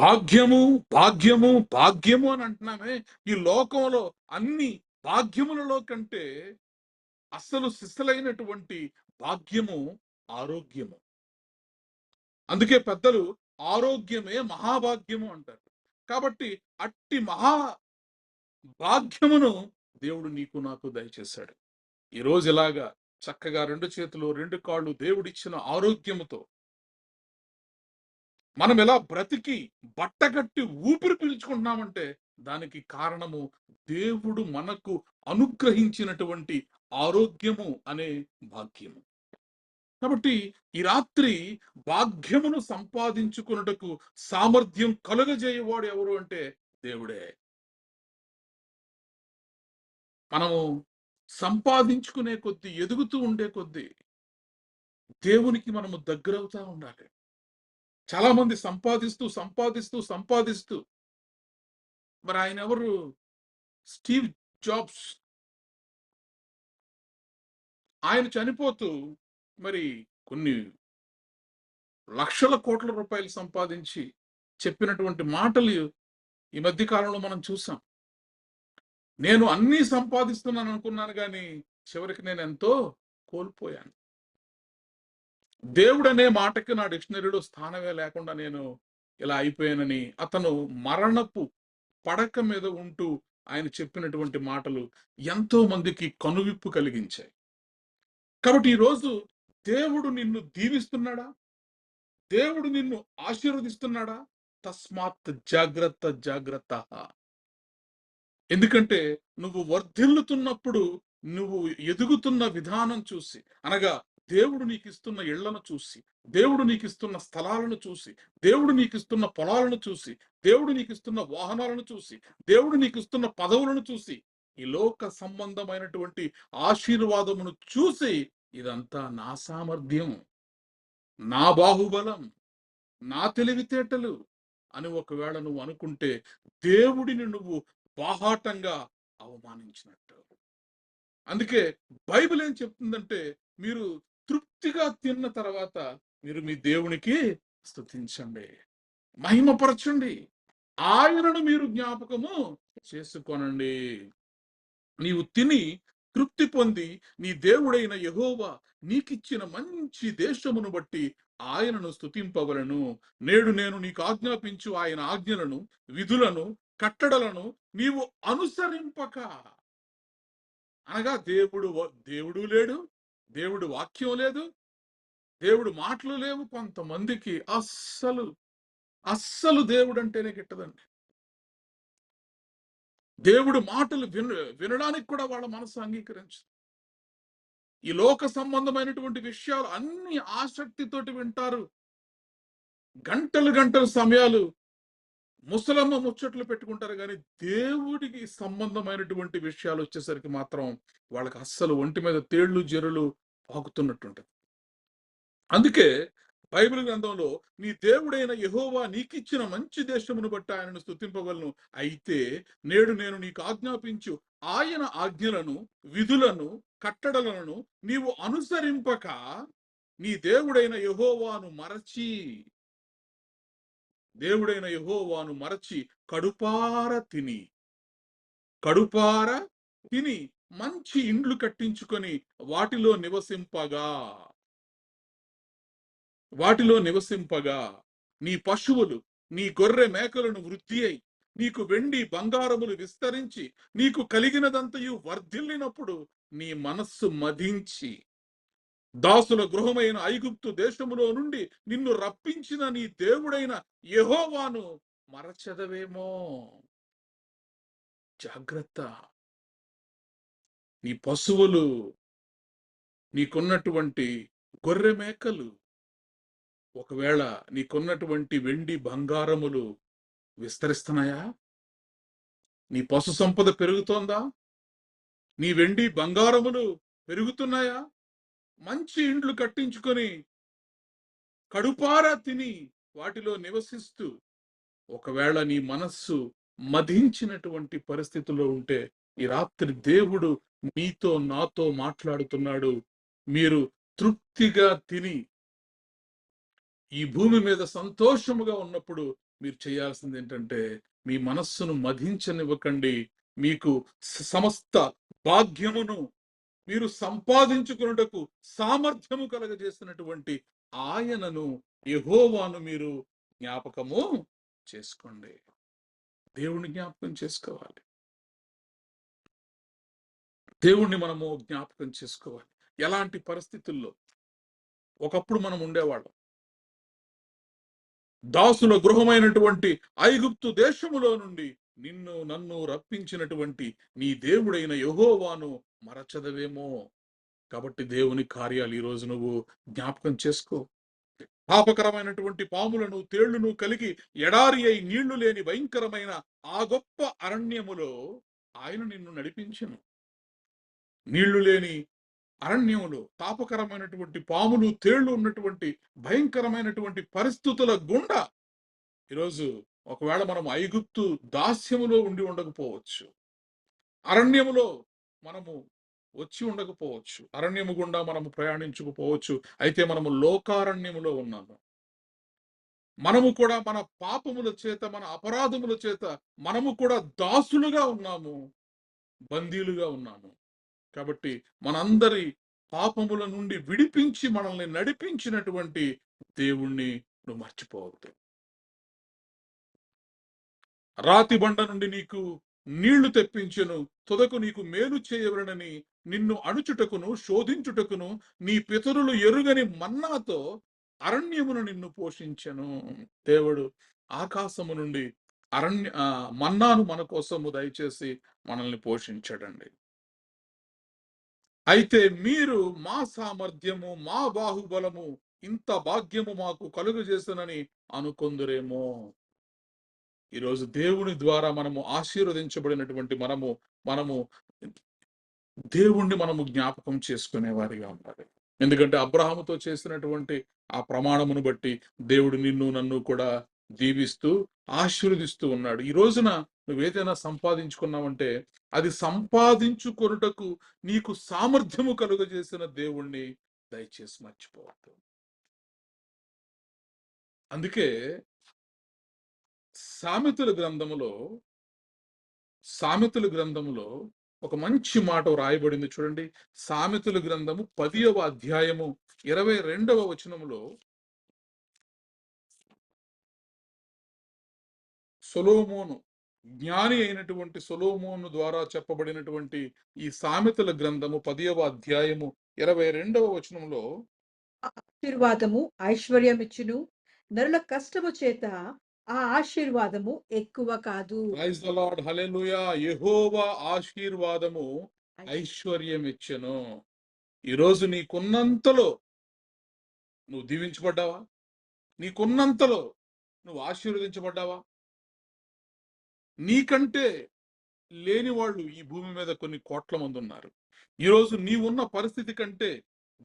భాగ్యము భాగ్యము భాగ్యము అని అంటున్నామే. ఈ లోకంలో అన్ని భాగ్యములలో కంటే అసలు సిసలైనటువంటి భాగ్యము ఆరోగ్యము. అందుకే పెద్దలు ఆరోగ్యమే మహాభాగ్యము అంటారు. కాబట్టి అట్టి మహా భాగ్యమును దేవుడు నీకు నాకు దయచేశాడు. ఈ రోజు ఇలాగా చక్కగా 2 చేతులు 2 కాళ్ళు దేవుడిచ్చిన ఆరోగ్యముతో మనం ఎలా బ్రతికి బట్టగట్టి ఊపిరి పీల్చుకుంటున్నామంటే దానికి కారణము దేవుడు మనకు అనుగ్రహించినటువంటి ఆరోగ్యము అనే భాగ్యము. కాబట్టి ఈ రాత్రి భాగ్యమును సంపాదించుకున్నటకు సామర్థ్యం కలుగజేయవాడు ఎవరు అంటే దేవుడే. మనము సంపాదించుకునే కొద్దీ, ఎదుగుతూ ఉండే కొద్దీ దేవునికి మనము దగ్గరవుతా ఉండాలి. చాలా మంది సంపాదిస్తూ సంపాదిస్తూ సంపాదిస్తూ మరి ఆయన ఎవరు? Steve jobs. ఆయన చనిపోతూ మరి కొన్ని లక్షల కోట్ల రూపాయలు సంపాదించి చెప్పినటువంటి మాటలు ఈ మధ్య కాలంలో మనం చూసాం. నేను అన్నీ సంపాదిస్తున్నాను అనుకున్నాను కానీ చివరికి నేను ఎంతో కోల్పోయాను. దేవుడనే మాటకి నా డిక్షనరీలో స్థానమే లేకుండా నేను ఇలా అయిపోయానని అతను మరణపు పడక మీద ఉంటూ ఆయన చెప్పినటువంటి మాటలు ఎంతో మందికి కనువిప్పు కలిగించాయి. కాబట్టి ఈరోజు దేవుడు నిన్ను దీవిస్తున్నాడా? దేవుడు నిన్ను ఆశీర్వదిస్తున్నాడా? తస్మాత్ జాగ్రత్త జాగ్రత్త. ఎందుకంటే నువ్వు వర్ధిల్లుతున్నప్పుడు నువ్వు ఎదుగుతున్న విధానం చూసి, అనగా దేవుడు నీకిస్తున్న ఇళ్లను చూసి, దేవుడు నీకిస్తున్న స్థలాలను చూసి, దేవుడు నీకిస్తున్న పొలాలను చూసి, దేవుడు నీకిస్తున్న వాహనాలను చూసి, దేవుడు నీకిస్తున్న పదవులను చూసి, ఈ లోక సంబంధమైనటువంటి ఆశీర్వాదమును చూసి, ఇదంతా నా సామర్థ్యం, నా బాహుబలం, నా తెలివితేటలు అని ఒకవేళ నువ్వు అనుకుంటే, దేవుడిని నువ్వు బాహాటంగా అవమానించినట్టు. అందుకే బైబిల్ ఏం చెప్తుందంటే, మీరు తృప్తిగా తిన్న తర్వాత మీరు మీ దేవునికి స్తుతించండి, మహిమపరచండి, ఆయనను మీరు జ్ఞాపకము చేసుకోనండి. నీవు తిని తృప్తి పొంది నీ దేవుడైన యెహోవా నీకిచ్చిన మంచి దేశమును బట్టి ఆయనను స్తుతింపవలను. నేడు నేను నీకు ఆజ్ఞాపించు ఆయన ఆజ్ఞలను, విధులను, కట్టడలను నీవు అనుసరింపక, అనగా దేవుడు లేడు, దేవుడు వాక్యం లేదు, దేవుడు మాటలు లేవు. కొంతమందికి అస్సలు దేవుడు అంటేనే గిట్టదండి. దేవుడు మాటలు వినడానికి కూడా వాళ్ళ మనసు అంగీకరించదు. ఈ లోక సంబంధమైనటువంటి విషయాలు అన్ని ఆసక్తితోటి వింటారు. గంటలు సమయాలు ముసలమ్మ ముచ్చట్లు పెట్టుకుంటారు, కానీ దేవుడికి సంబంధమైనటువంటి విషయాలు వచ్చేసరికి మాత్రం వాళ్ళకి అస్సలు ఒంటి మీద తేళ్లు జెరులు పాకుతున్నట్టుంటది. అందుకే బైబిల్ గ్రంథంలో నీ దేవుడైన యెహోవా నీకిచ్చిన మంచి దేశమును బట్టి ఆయనను స్తుతింపవలను. అయితే నేడు నేను నీకు ఆజ్ఞాపించు ఆయన ఆజ్ఞలను, విధులను, కట్టడలను నీవు అనుసరింపక నీ దేవుడైన యెహోవాను మరచి కడుపార తిని మంచి ఇండ్లు కట్టించుకొని వాటిలో నివసింపగా నీ పశువులు, నీ గొర్రె మేకలను వృద్ధి అయి నీకు వెండి బంగారములు విస్తరించి నీకు కలిగినదంతయు వర్ధిల్లినప్పుడు నీ మనస్సు మదించి దాసుల గృహమైన ఐగుప్తు దేశములో నుండి నిన్ను రప్పించిన నీ దేవుడైన యెహోవాను మరచెదవేమో. జాగ్రత్త. నీ పశువులు, నీకున్నటువంటి గొర్రె మేకలు, ఒకవేళ నీకున్నటువంటి వెండి బంగారములు విస్తరిస్తున్నాయా? నీ పశు సంపద పెరుగుతోందా? నీ వెండి బంగారములు పెరుగుతున్నాయా? మంచి ఇండ్లు కట్టించుకొని కడుపారా తిని వాటిలో నివసిస్తూ ఒకవేళ నీ మనస్సు మదించినటువంటి పరిస్థితుల్లో ఉంటే, ఈ రాత్రి దేవుడు నీతో నాతో మాట్లాడుతున్నాడు. మీరు తృప్తిగా తిని ఈ భూమి మీద సంతోషముగా ఉన్నప్పుడు మీరు చేయాల్సింది ఏంటంటే, మీ మనస్సును మదించనివ్వకండి. మీకు సమస్త భాగ్యమును మీరు సంపాదించుకున్నటకు సామర్థ్యము కలగజేసినటువంటి ఆయనను, యెహోవాను మీరు జ్ఞాపకము చేసుకోండి. దేవుణ్ణి జ్ఞాపకం చేసుకోవాలి. దేవుణ్ణి మనము జ్ఞాపకం చేసుకోవాలి. ఎలాంటి పరిస్థితుల్లో ఒకప్పుడు మనం ఉండేవాళ్ళం. దాసుల గృహమైనటువంటి ఐగుప్తు దేశములో నుండి నన్ను రప్పించినటువంటి నీ దేవుడైన యెహోవాను మరచదవేమో. కాబట్టి దేవుని కార్యాలు ఈరోజు నువ్వు జ్ఞాపకం చేసుకో. పాపకరమైనటువంటి పాములను, తేళ్లను కలిగి ఎడారి అయి నీళ్లు లేని భయంకరమైన ఆ గొప్ప అరణ్యములో ఆయన నిన్ను నడిపించెను. నీళ్లు లేని అరణ్యములో తాపకరమైనటువంటి పాములు, తేళ్లు ఉన్నటువంటి భయంకరమైనటువంటి పరిస్థితుల గుండా ఈరోజు ఒకవేళ మనం ఐగుప్తు దాస్యములో ఉండి ఉండకపోవచ్చు, అరణ్యములో మనము వచ్చి ఉండకపోవచ్చు, అరణ్యము గుండా మనము ప్రయాణించకపోవచ్చు. అయితే మనము లోకారణ్యములో ఉన్నాము. మనము కూడా మన పాపముల చేత, మన అపరాధముల చేత మనము కూడా దాసులుగా ఉన్నాము, బందీలుగా ఉన్నాము. కాబట్టి మనందరి పాపముల నుండి విడిపించి మనల్ని నడిపించినటువంటి దేవుణ్ణి నువ్వు మర్చిపోవద్దు. రాతి బండ నుండి నీకు నీళ్లు తెప్పించెను, తుదకు నీకు మేలు చేయవలనని నిన్ను అణుచుటకును శోధించుటకును నీ పితరులు ఎరుగని మన్నాతో అరణ్యమును నిన్ను పోషించెను. దేవుడు ఆకాశము నుండి మన్నాను మన కోసము దయచేసి మనల్ని పోషించాడండి. అయితే మీరు మా సామర్థ్యము, మా బాహుబలము, ఇంత భాగ్యము మాకు కలుగజేస్తునని అనుకొందురేమో. ఈరోజు దేవుని ద్వారా మనము ఆశీర్వదించబడినటువంటి మనము దేవుణ్ణి మనము జ్ఞాపకం చేసుకునే వారిగా ఉండాలి. ఎందుకంటే అబ్రహాముతో చేసినటువంటి ఆ ప్రమాణమును బట్టి దేవుడు నిన్ను నన్ను కూడా దీవిస్తూ ఆశీర్వదిస్తూ ఉన్నాడు. ఈ రోజున నువ్వేదైనా సంపాదించుకున్నావంటే అది సంపాదించుకొనుటకు నీకు సామర్థ్యము కలుగజేసిన దేవుణ్ణి దయచేసి మర్చిపోవద్దు. అందుకే సామెతల గ్రంథములో సామెతల గ్రంథములో ఒక మంచి మాట రాయబడింది చూడండి. సామెతల గ్రంథము 10వ అధ్యాయము 22వ వచనములో సొలొమోను, జ్ఞాని అయినటువంటి సొలొమోను ద్వారా చెప్పబడినటువంటి ఈ సామెతల గ్రంథము 10వ అధ్యాయము 22వ వచనంలో ఆశీర్వాదము ఐశ్వర్యమిచ్చును, నరుల కష్టము చేత ఆ ఆశీర్వాదము ఎక్కువ కాదు. ప్రైజ్ ద లార్డ్, హల్లెలూయా. యెహోవా ఆశీర్వాదము ఐశ్వర్యం ఇచ్చెను. ఈరోజు నీకున్నంతలో నువ్వు దీవించబడ్డావా? నీకున్నంతలో నువ్వు ఆశీర్వదించబడ్డావా? నీకంటే లేని వాళ్ళు ఈ భూమి మీద కొన్ని కోట్ల మంది ఉన్నారు. ఈరోజు నీవున్న పరిస్థితి కంటే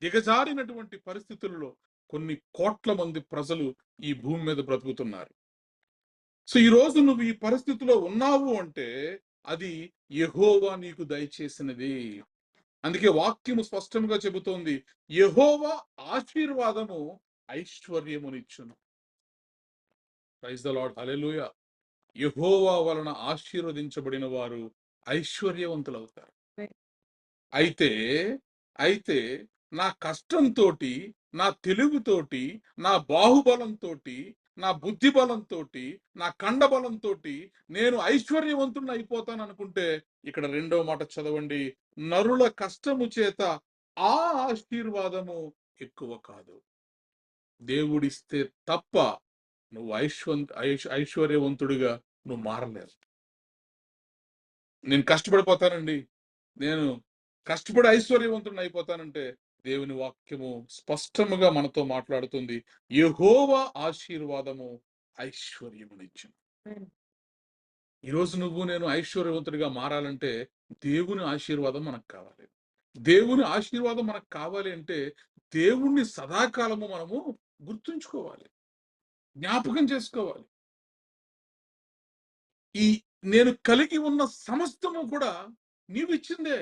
దిగజారినటువంటి పరిస్థితుల్లో కొన్ని కోట్ల మంది ప్రజలు ఈ భూమి మీద బ్రతుకుతున్నారు. సో ఈ రోజు నువ్వు ఈ పరిస్థితిలో ఉన్నావు అంటే అది యెహోవా నీకు దయచేసినది. అందుకే వాక్యము స్పష్టంగా చెబుతోంది, యెహోవా ఆశీర్వాదము ఐశ్వర్యమునిచ్చును. ప్రైజ్ ద లార్డ్, హల్లెలూయా. యెహోవా వలన ఆశీర్వదించబడిన వారు ఐశ్వర్యవంతులవుతారు. అయితే అయితే నా కష్టంతోటి, నా తెలివితోటి, నా బాహుబలంతోటి, నా బుద్ధి బలంతోటి, నా కండబలంతోటి నేను ఐశ్వర్యవంతుడిని అయిపోతాను అనుకుంటే ఇక్కడ రెండవ మాట చదవండి. నరుల కష్టము చేత ఆ ఆశీర్వాదము ఎక్కువ కాదు. దేవుడిస్తే తప్ప నువ్వు ఐశ్వర్యవంతుడిగా నువ్వు మారలేవు. నేను కష్టపడిపోతానండి, నేను కష్టపడి ఐశ్వర్యవంతుడిని అయిపోతానంటే దేవుని వాక్యము స్పష్టముగా మనతో మాట్లాడుతుంది. యెహోవా ఆశీర్వాదము ఐశ్వర్యమునిచ్చును. ఈరోజు నువ్వు నేను ఐశ్వర్యవంతుడిగా మారాలంటే దేవుని ఆశీర్వాదం మనకు కావాలి. దేవుని ఆశీర్వాదం మనకు కావాలి అంటే దేవుణ్ణి సదాకాలము మనము గుర్తుంచుకోవాలి, జ్ఞాపకం చేసుకోవాలి. ఈ నేను కలిగి ఉన్న సమస్తము కూడా నీవు ఇచ్చిందే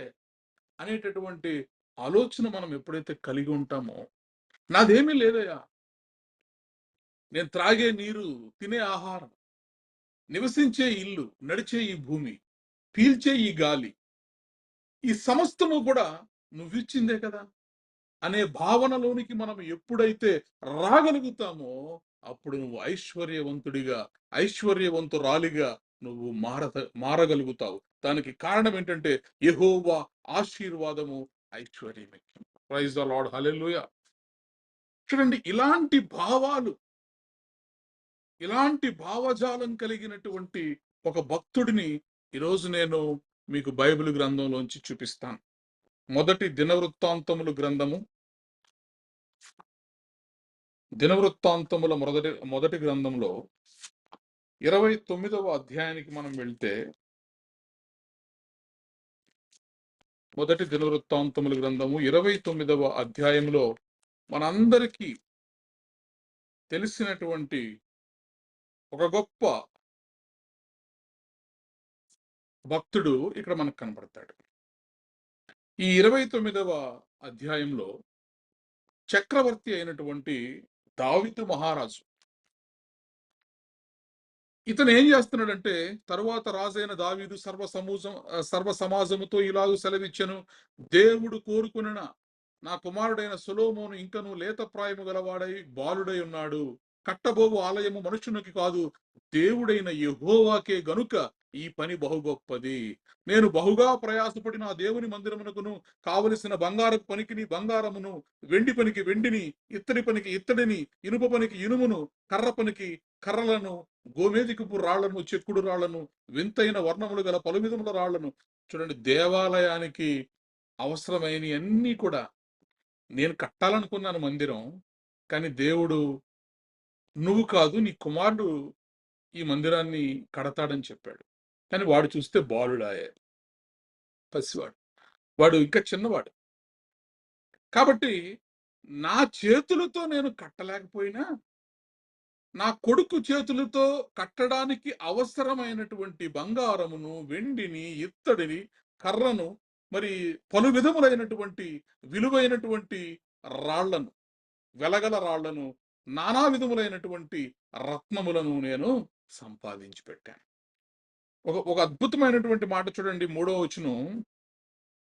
అనేటటువంటి ఆలోచన మనం ఎప్పుడైతే కలిగి ఉంటామో, నాదేమీ లేదయ్యా, నేను త్రాగే నీరు, తినే ఆహారం, నివసించే ఇల్లు, నడిచే ఈ భూమి, పీల్చే ఈ గాలి, ఈ సమస్తము కూడా నువ్విచ్చిందే కదా అనే భావనలోనికి మనం ఎప్పుడైతే రాగలుగుతామో అప్పుడు నువ్వు ఐశ్వర్యవంతుడిగా, ఐశ్వర్యవంతురాలిగా నువ్వు మారగలుగుతావు. దానికి కారణం ఏంటంటే యెహోవా ఆశీర్వాదము ఐశ్వర్యమే. ప్రైజ్ ద లార్డ్, హల్లెలూయా. చూడండి, ఇలాంటి భావజాలం కలిగినటువంటి ఒక భక్తుడిని ఈరోజు నేను మీకు బైబిల్ గ్రంథంలోంచి చూపిస్తాను. మొదటి దినవృత్తాంతముల మొదటి గ్రంథంలో 29వ అధ్యాయానికి మనం వెళ్తే, మొదటి దినవృత్తాంతముల గ్రంథము 29వ అధ్యాయంలో మనందరికీ తెలిసినటువంటి ఒక గొప్ప భక్తుడు ఇక్కడ మనకు కనబడతాడు. ఈ 29వ అధ్యాయంలో చక్రవర్తి అయినటువంటి దావీదు మహారాజు, ఇతను ఏం చేస్తున్నాడంటే, తరువాత రాజైన దావీదు సర్వ సమాజముతో ఇలాగూ సెలవిచ్చెను, దేవుడు కోరుకున్న నా కుమారుడైన సొలొమోను ఇంకను లేత ప్రాయము గలవాడై బాలుడై ఉన్నాడు. కట్టబోవు ఆలయము మనుషునికి కాదు, దేవుడైన యెహోవాకే గనుక ఈ పని బహు గొప్పది. నేను బహుగా ప్రయాసపడి నా దేవుని మందిరమునకును కావలసిన బంగారపు పనికిని బంగారమును, వెండి పనికి వెండిని, ఇత్తడి పనికి ఇత్తడిని, ఇనుప పనికి ఇనుమును, కర్ర పనికి కర్రలను, గోమేధికపు రాళ్లను, చెక్కుడు రాళ్లను, వింతైన వర్ణములు గల పలువిధముల రాళ్లను. చూడండి, దేవాలయానికి అవసరమైనవన్నీ కూడా నేను కట్టాలనుకున్నాను మందిరం. కానీ దేవుడు నువ్వు కాదు నీ కుమారుడు ఈ మందిరాన్ని కడతాడని చెప్పాడు. కానీ వాడు చూస్తే బాలుడాయే. పసివాడు. వాడు ఇంకా చిన్నవాడు. కాబట్టి నా చేతులతో నేను కట్టలేకపోయినా, నా కొడుకు చేతులతో కట్టడానికి అవసరమైనటువంటి బంగారమును, వెండిని, ఇత్తడిని, కర్రను, మరి పలు విధములైనటువంటి విలువైనటువంటి రాళ్లను, వెలగల రాళ్లను, నానా విధములైనటువంటి రత్నములను నేను సంపాదించి పెట్టాను. ఒక అద్భుతమైనటువంటి మాట చూడండి 3వ వచనం.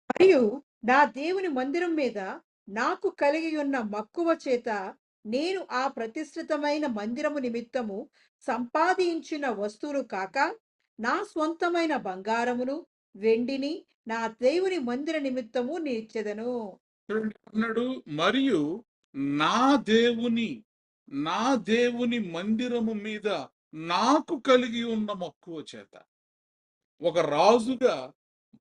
మరియు నా దేవుని మందిరం మీద నాకు కలిగి ఉన్న మక్కువ చేత నేను ఆ ప్రతిష్ఠితమైన మందిరము నిమిత్తము సంపాదించిన వస్తువులు కాక నా స్వంతమైన బంగారమును వెండిని నా దేవుని మందిర నిమిత్తము నిలిచెదను. చూడండి అన్నాడు, మరియు నా దేవుని నా దేవుని మందిరము మీద నాకు కలిగి ఉన్న మక్కువ చేత. ఒక రాజుగా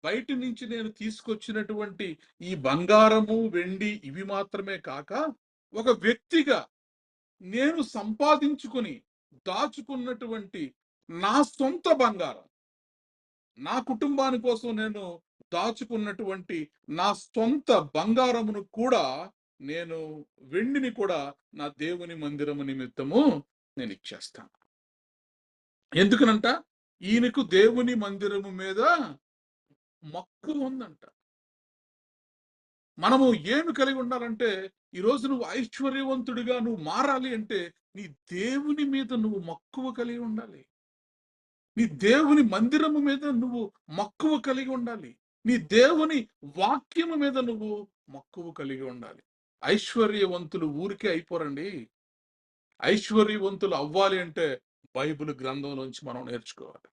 బయట నుంచి నేను తీసుకొచ్చినటువంటి ఈ బంగారము, వెండి ఇవి మాత్రమే కాక, ఒక వ్యక్తిగా నేను సంపాదించుకొని దాచుకున్నటువంటి నా సొంత బంగారం, నా కుటుంబాని కోసం నేను దాచుకున్నటువంటి నా సొంత బంగారమును కూడా, నేను వెండిని కూడా నా దేవుని మందిరము నిమిత్తము నేను ఇచ్చేస్తాను. ఎందుకనంట? ఈయనకు దేవుని మందిరము మీద మక్కువ ఉందంట. మనము ఏమి కలిగి ఉండాలంటే, ఈరోజు నువ్వు ఐశ్వర్యవంతుడిగా నువ్వు మారాలి అంటే, నీ దేవుని మీద నువ్వు మక్కువ కలిగి ఉండాలి. నీ దేవుని మందిరము మీద నువ్వు మక్కువ కలిగి ఉండాలి. నీ దేవుని వాక్యము మీద నువ్వు మక్కువ కలిగి ఉండాలి. ఐశ్వర్యవంతులు ఊరికే అయిపోరండి. ఐశ్వర్యవంతులు అవ్వాలి అంటే బైబిల్ గ్రంథంలోంచి మనం నేర్చుకోవాలి.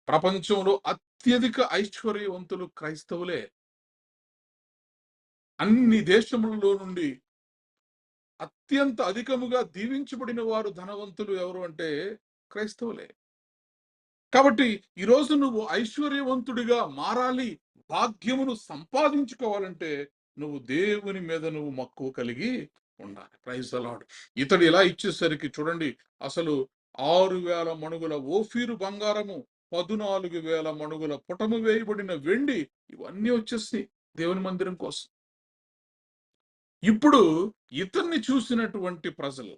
ప్రపంచంలో అత్యధిక ఐశ్వర్యవంతులు క్రైస్తవులే. అన్ని దేశములలో నుండి అత్యంత అధికముగా దీవించబడిన వారు ధనవంతులు ఎవరు అంటే క్రైస్తవులే. కాబట్టి ఈరోజు నువ్వు ఐశ్వర్యవంతుడిగా మారాలి, భాగ్యమును సంపాదించుకోవాలంటే నువ్వు దేవుని మీద నువ్వు మక్కువ కలిగి ఉండాలి. Praise the lord. ఇతడు ఇలా ఇచ్చేసరికి చూడండి, అసలు 6,000 మణుగుల ఓఫీరు బంగారము, 14,000 మణుగుల పుటము వేయబడిన వెండి, ఇవన్నీ వచ్చేసి దేవుని మందిరం కోసం. ఇప్పుడు ఇతన్ని చూసినటువంటి ప్రజలు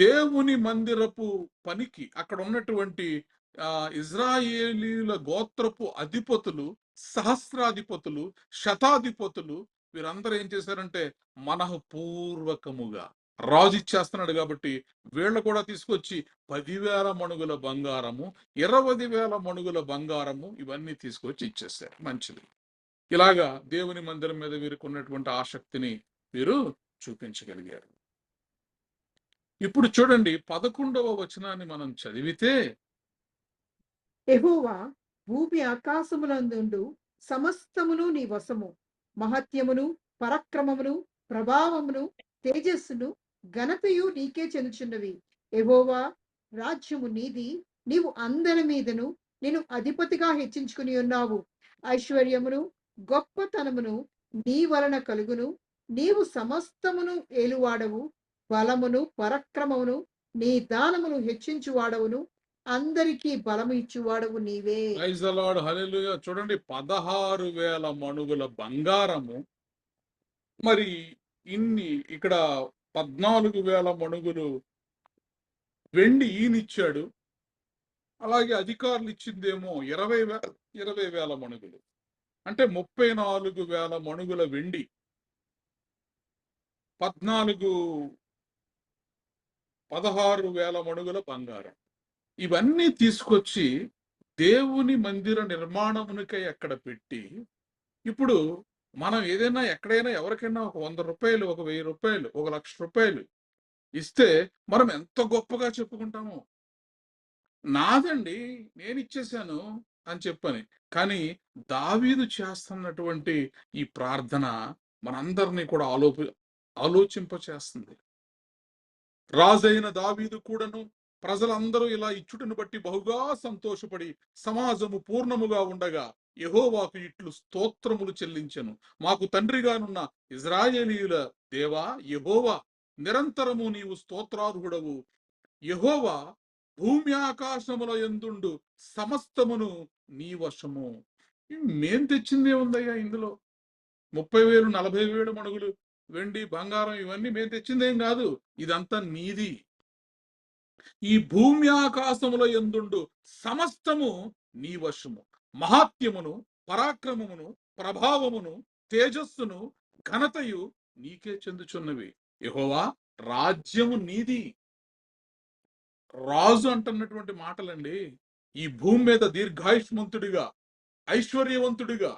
దేవుని మందిరపు పనికి అక్కడ ఉన్నటువంటి ఇజ్రాయేలీల గోత్రపు అధిపతులు, సహస్రాధిపతులు, శతాధిపతులు వీరందరూ ఏం చేశారంటే, మనఃపూర్వకముగా రాజు ఇచ్చేస్తున్నాడు కాబట్టి వీళ్ళు కూడా తీసుకొచ్చి 10,000 మణుగుల బంగారము, 20,000 మణుగుల బంగారము ఇవన్నీ తీసుకొచ్చి ఇచ్చేస్తారు. మంచిది. ఇలాగా దేవుని మందిరం మీద వీరికి ఉన్నటువంటి ఆసక్తిని వీరు చూపించగలిగారు. ఇప్పుడు చూడండి 11వ వచనాన్ని మనం చదివితే, యెహోవా భూమి ఆకాశములందుండు సమస్తమును నీ వశము, మహత్యమును, పరాక్రమమును, ప్రభావమును, తేజస్సును, ఘనతయు నీకే చెందుచున్నవి. యెహోవా రాజ్యము నీది, నీవు అందరి మీదను నేను అధిపతిగా హెచ్చించుకుని ఉన్నావు. ఐశ్వర్యమును, గొప్పతనమును నీ వలన కలుగును. నీవు సమస్తమును ఏలువాడవు. బలమును, పరాక్రమమును, నీ దానమును హెచ్చించువాడవును. అందరికీ బలము ఇచ్చువాడవు నీవే. ప్రైజ్ ది లార్డ్, హల్లెలూయా. చూడండి 16,000 మణుగుల బంగారము, మరి ఇన్ని ఇక్కడ 14,000 మణుగులు వెండి ఈయనిచ్చాడు. అలాగే అధికారులు ఇచ్చిందేమో 20,000 మణుగులు, అంటే 34,000 మణుగుల వెండి, 16,000 మణుగుల బంగారం, ఇవన్నీ తీసుకొచ్చి దేవుని మందిర నిర్మాణమునికై అక్కడ పెట్టి, ఇప్పుడు మనం ఏదైనా ఎక్కడైనా ఎవరికైనా ఒక 100 రూపాయలు, ఒక 1000 రూపాయలు, 1,00,000 రూపాయలు ఇస్తే మనం ఎంత గొప్పగా చెప్పుకుంటామో, నాదండి నేను ఇచ్చేశాను అని చెప్పని. కానీ దావీదు చేస్తున్నటువంటి ఈ ప్రార్థన మనందరినీ కూడా ఆలోచింపచేస్తుంది. రాజైన దావీదు కూడాను ప్రజలందరూ ఇలా ఇచ్చుటను బట్టి బహుగా సంతోషపడి, సమాజము పూర్ణముగా ఉండగా యెహోవాకు ఇట్లు స్తోత్రములు చెల్లించెను. మాకు తండ్రిగానున్న ఇశ్రాయేలీయుల దేవా యెహోవా, నిరంతరము నీవు స్తోత్రార్హుడవు. యెహోవా, భూమి ఆకాశముల యందుండు సమస్తమును నీ వశము. మేం తెచ్చిందేముందయ్యా ఇందులో? 30,000 40,000 మణుగులు వెండి బంగారం ఇవన్నీ మేము తెచ్చిందేం కాదు. ఇదంతా నీది. ఈ భూమి ఆకాశముల యందుండు సమస్తము నీ వశము. మహాత్యమును, పరాక్రమమును, ప్రభావమును, తేజస్సును, ఘనతయు నీకే చెందుచున్నవి. యెహోవా, రాజ్యము నీది. రాజు అంటున్నటువంటి మాటలండి. ఈ భూమి మీద దీర్ఘాయుష్మంతుడిగా, ఐశ్వర్యవంతుడిగా,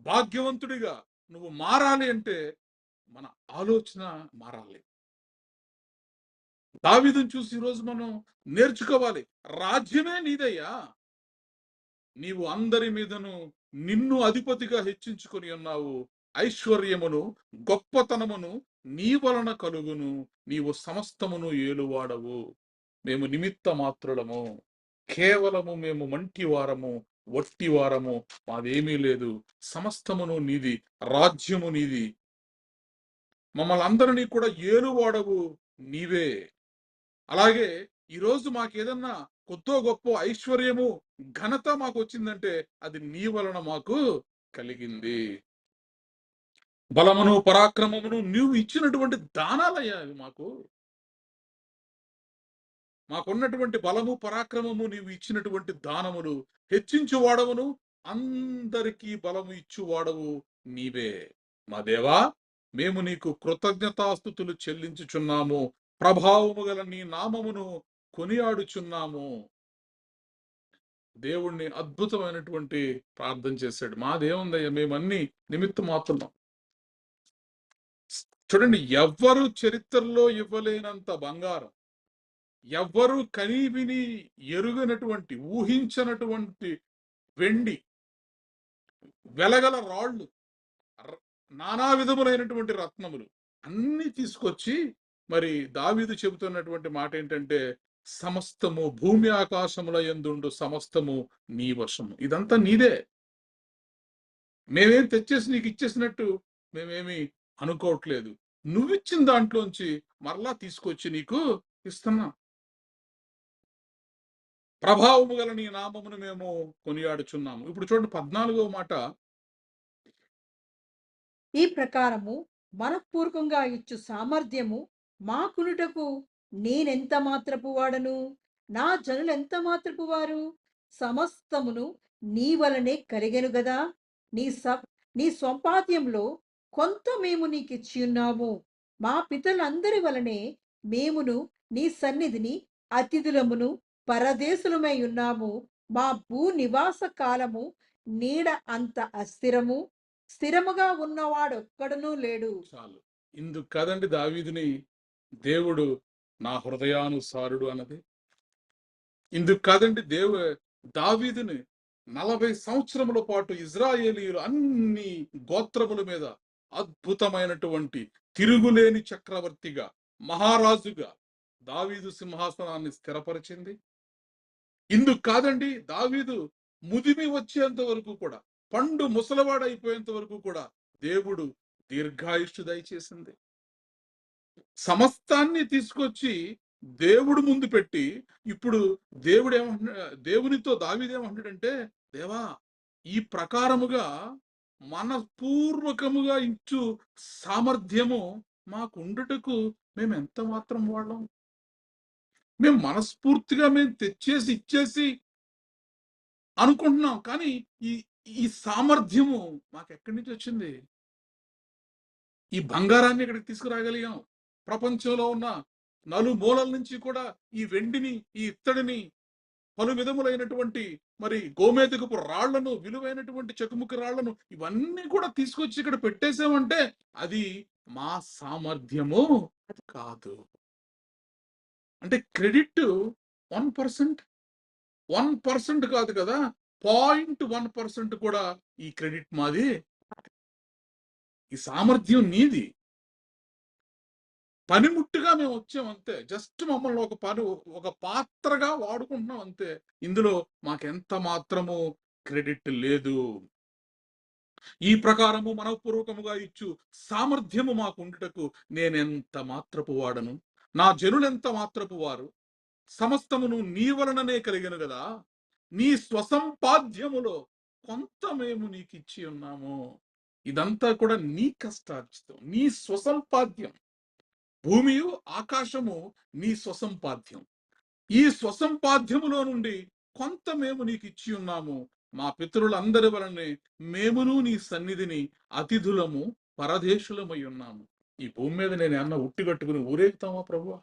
భాగ్యవంతుడిగా నువ్వు మారాలి అంటే మన ఆలోచన మారాలి. దావీదును చూసి ఈరోజు మనం నేర్చుకోవాలి. రాజ్యమే నీదయ్యా. నీవు అందరి మీదను నిన్ను అధిపతిగా హెచ్చించుకొని ఉన్నావు. ఐశ్వర్యమును, గొప్పతనమును నీ వలన కలుగును. నీవు సమస్తమును ఏలువాడవు. మేము నిమిత్త మాత్రులము. కేవలము మేము మంటివారము, వట్టివారము. మాదేమీ లేదు. సమస్తమును నీది. రాజ్యము నీది. మమ్మల్ని అందరినీ కూడా ఏలువాడవు నీవే. అలాగే ఈరోజు మాకేదన్నా కొద్దో గొప్ప ఐశ్వర్యము, ఘనత మాకు వచ్చిందంటే అది నీ వలన మాకు కలిగింది. బలమును, పరాక్రమమును నువ్వు ఇచ్చినటువంటి దానాలయ్యా అవి మాకు. మాకున్నటువంటి బలము, పరాక్రమము నీవు ఇచ్చినటువంటి దానములు. హెచ్చించువాడవును, అందరికీ బలము ఇచ్చువాడవు నీవే. మా దేవా, మేము నీకు కృతజ్ఞతాస్తుతులు చెల్లించుచున్నాము. ప్రభావము గల నీ నామమును కొనియాడుచున్నాము. దేవుణ్ణి అద్భుతమైనటువంటి ప్రార్థన చేశాడు. మాదేముందయ్యా, మేమన్నీ నిమిత్త మాత్రం. చూడండి, ఎవ్వరు చరిత్రలో ఇవ్వలేనంత బంగారం, ఎవ్వరు కనీవిని ఎరుగనటువంటి, ఊహించనటువంటి వెండి, వెలగల రాళ్ళు, నానా విధములైనటువంటి రత్నములు అన్ని తీసుకొచ్చి మరి దావీదు చెబుతున్నటువంటి మాట ఏంటంటే, సమస్తము భూమి ఆకాశముల యందుండు సమస్తము నీ వశము. ఇదంతా నీదే. మేమేం తెచ్చేసి నీకు ఇచ్చేసినట్టు మేమేమి అనుకోవట్లేదు. నువ్విచ్చిన దాంట్లోంచి మరలా తీసుకొచ్చి నీకు ఇస్తున్నా. ప్రభావము గల నీ నామమును మేము కొనియాడుచున్నాము. ఇప్పుడు చూడండి 14వ మాట. ఈ ప్రకారము మనఃపూర్వకంగా ఇచ్చు సామర్థ్యము మాకునుటకు నేనెంత మాత్రపు వాడను, నా జనులెంత మాత్రపు వారు, సమస్తమును నీ వలనే కలిగెను గదా. నీ స్వంపాద్యంలో కొంత మేము నీకిచ్చి ఉన్నాము. మా పితరులందరి వలనే మేమును నీ సన్నిధిని అతిథులమును పరదేశులమై ఉన్నాము. మా భూ నివాస కాలము నీడ అంత అస్థిరము, స్థిరముగా ఉన్నవాడొక్కడునూ లేడు. చాలు. ఇందుకు కదండి దావీదుని దేవుడు నా హృదయానుసారుడు అన్నది. ఇందుకు కాదండి దావీదుని 40 సంవత్సరముల పాటు ఇజ్రాయేలీయులు అన్ని గోత్రముల మీద అద్భుతమైనటువంటి తిరుగులేని చక్రవర్తిగా, మహారాజుగా దావీదు సింహాసనాన్ని స్థిరపరిచింది. ఇందుకు కాదండి దావీదు ముదిమి వచ్చేంత వరకు కూడా, పండు ముసలవాడైపోయేంత వరకు కూడా దేవుడు దీర్ఘాయుష్షు దయచేసింది. సమస్తాన్ని తీసుకొచ్చి దేవుడు ముందు పెట్టి, ఇప్పుడు దేవునితో దావీదేమంటాడంటే, దేవా, ఈ ప్రకారముగా మనపూర్వకముగా ఇచ్చు సామర్థ్యము మాకు ఉండుటకు మేము ఎంత మాత్రం వాళ్ళం. మేము మనస్ఫూర్తిగా మేము తెచ్చేసి ఇచ్చేసి అనుకుంటున్నాం. కానీ ఈ ఈ సామర్థ్యము మాకెక్కడి నుంచి వచ్చింది? ఈ బంగారాన్ని ఇక్కడికి తీసుకురాగలిగాం. ప్రపంచంలో ఉన్న నలుమూలల నుంచి కూడా ఈ వెండిని, ఈ ఇత్తడిని, పలు విధములైనటువంటి మరి గోమేధికపు రాళ్లను, విలువైనటువంటి చెకుముకి రాళ్లను ఇవన్నీ కూడా తీసుకొచ్చి ఇక్కడ పెట్టేసామంటే అది మా సామర్థ్యము కాదు. అంటే క్రెడిట్ 1%, 1% కాదు కదా, 0.1% కూడా ఈ క్రెడిట్ మాది. ఈ సామర్థ్యం నీది. పనిముట్టుగా మేము వచ్చాం అంతే. జస్ట్ మమ్మల్ని ఒక పాత్రగా వాడుకుంటున్నాం అంతే. ఇందులో మాకెంత మాత్రము క్రెడిట్ లేదు. ఈ ప్రకారము మనఃపూర్వకముగా ఇచ్చు సామర్థ్యము మాకుండుటకు నేనెంత మాత్రపు వాడను, నా జనులెంత మాత్రపు వారు. సమస్తమును నీ వలననే కలిగెను గదా! నీ స్వసంపాద్యములో కొంత మేము నీకిచ్చి ఉన్నాము. ఇదంతా కూడా నీ కష్టార్జితం. నీ స్వసంపాద్యం. భూమియు, ఆకాశము నీ స్వసంపాద్యం. ఈ స్వసంపాద్యములో నుండి కొంత మేము నీకిచ్చి ఉన్నాము. మా పితరులందరి వలనే మేమును నీ సన్నిధిని అతిథులము, పరదేశులమై ఉన్నాము. ఈ భూమి మీద నేనేమన్నా ఉట్టిగట్టుకుని ఊరేగుతామా ప్రభువా?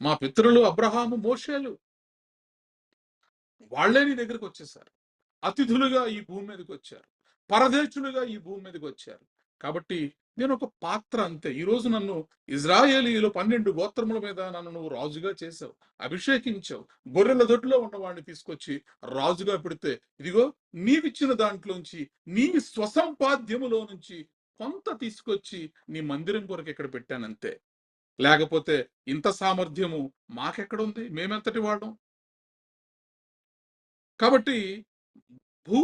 మా పితరులు అబ్రహాము, మోషేలు వాళ్ళే నీ దగ్గరికి వచ్చేసారు. అతిథులుగా ఈ భూమి మీదకి వచ్చారు. పరదేశులుగా ఈ భూమి మీదకి వచ్చారు. కాబట్టి నేను ఒక పాత్ర అంతే. ఈరోజు నన్ను ఇజ్రాయేలీయులు 12 గోత్రముల మీద నన్ను నువ్వు రాజుగా చేసావు, అభిషేకించావు. గొర్రెల దొడ్లో ఉన్నవాడిని తీసుకొచ్చి రాజుగా పెడితే, ఇదిగో నీవిచ్చిన దాంట్లోంచి నీ స్వసంపాద్యములో నుంచి కొంత తీసుకొచ్చి నీ మందిరం కొరకు ఇక్కడ పెట్టానంతే. లేకపోతే ఇంత సామర్థ్యము మాకెక్కడుంది? మేమెంతటి వాళ్ళం? కాబట్టి భూ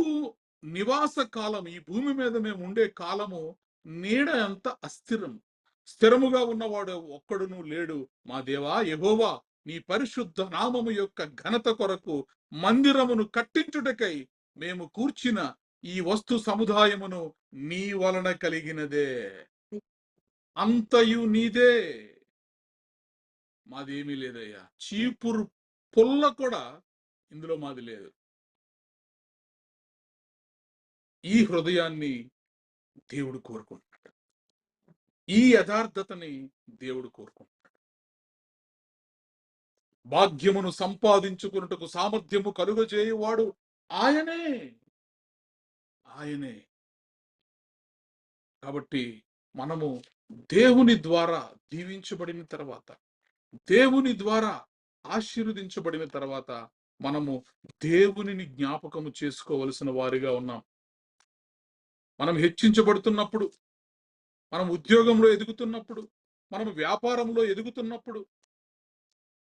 నివాస కాలం, ఈ భూమి మీద మేము ఉండే కాలము నీడ ఎంత అస్థిరం. స్థిరముగా ఉన్నవాడు ఒక్కడును లేడు. మా దేవా యెహోవా, నీ పరిశుద్ధ నామము యొక్క ఘనత కొరకు మందిరమును కట్టించుటకై మేము కూర్చిన ఈ వస్తు సముదాయమును నీ వలన కలిగినదే. అంతయు నీదే. మాదేమీ లేదయ్యా. చీపురు పుల్ల కూడా ఇందులో మాది లేదు. ఈ హృదయాన్ని దేవుడు కోరుకుంటున్నాడు. ఈ యథార్థతని దేవుడు కోరుకుంటున్నాడు. భాగ్యమును సంపాదించుకున్నట్టుకు సామర్థ్యము కలుగజేయువాడు ఆయనే. ఆయనే. కాబట్టి మనము దేవుని ద్వారా దీవించబడిన తర్వాత, దేవుని ద్వారా ఆశీర్వదించబడిన తర్వాత మనము దేవునిని జ్ఞాపకము చేసుకోవలసిన వారిగా ఉన్నాం. మనం హెచ్చించబడుతున్నప్పుడు, మనం ఉద్యోగంలో ఎదుగుతున్నప్పుడు, మనం వ్యాపారంలో ఎదుగుతున్నప్పుడు,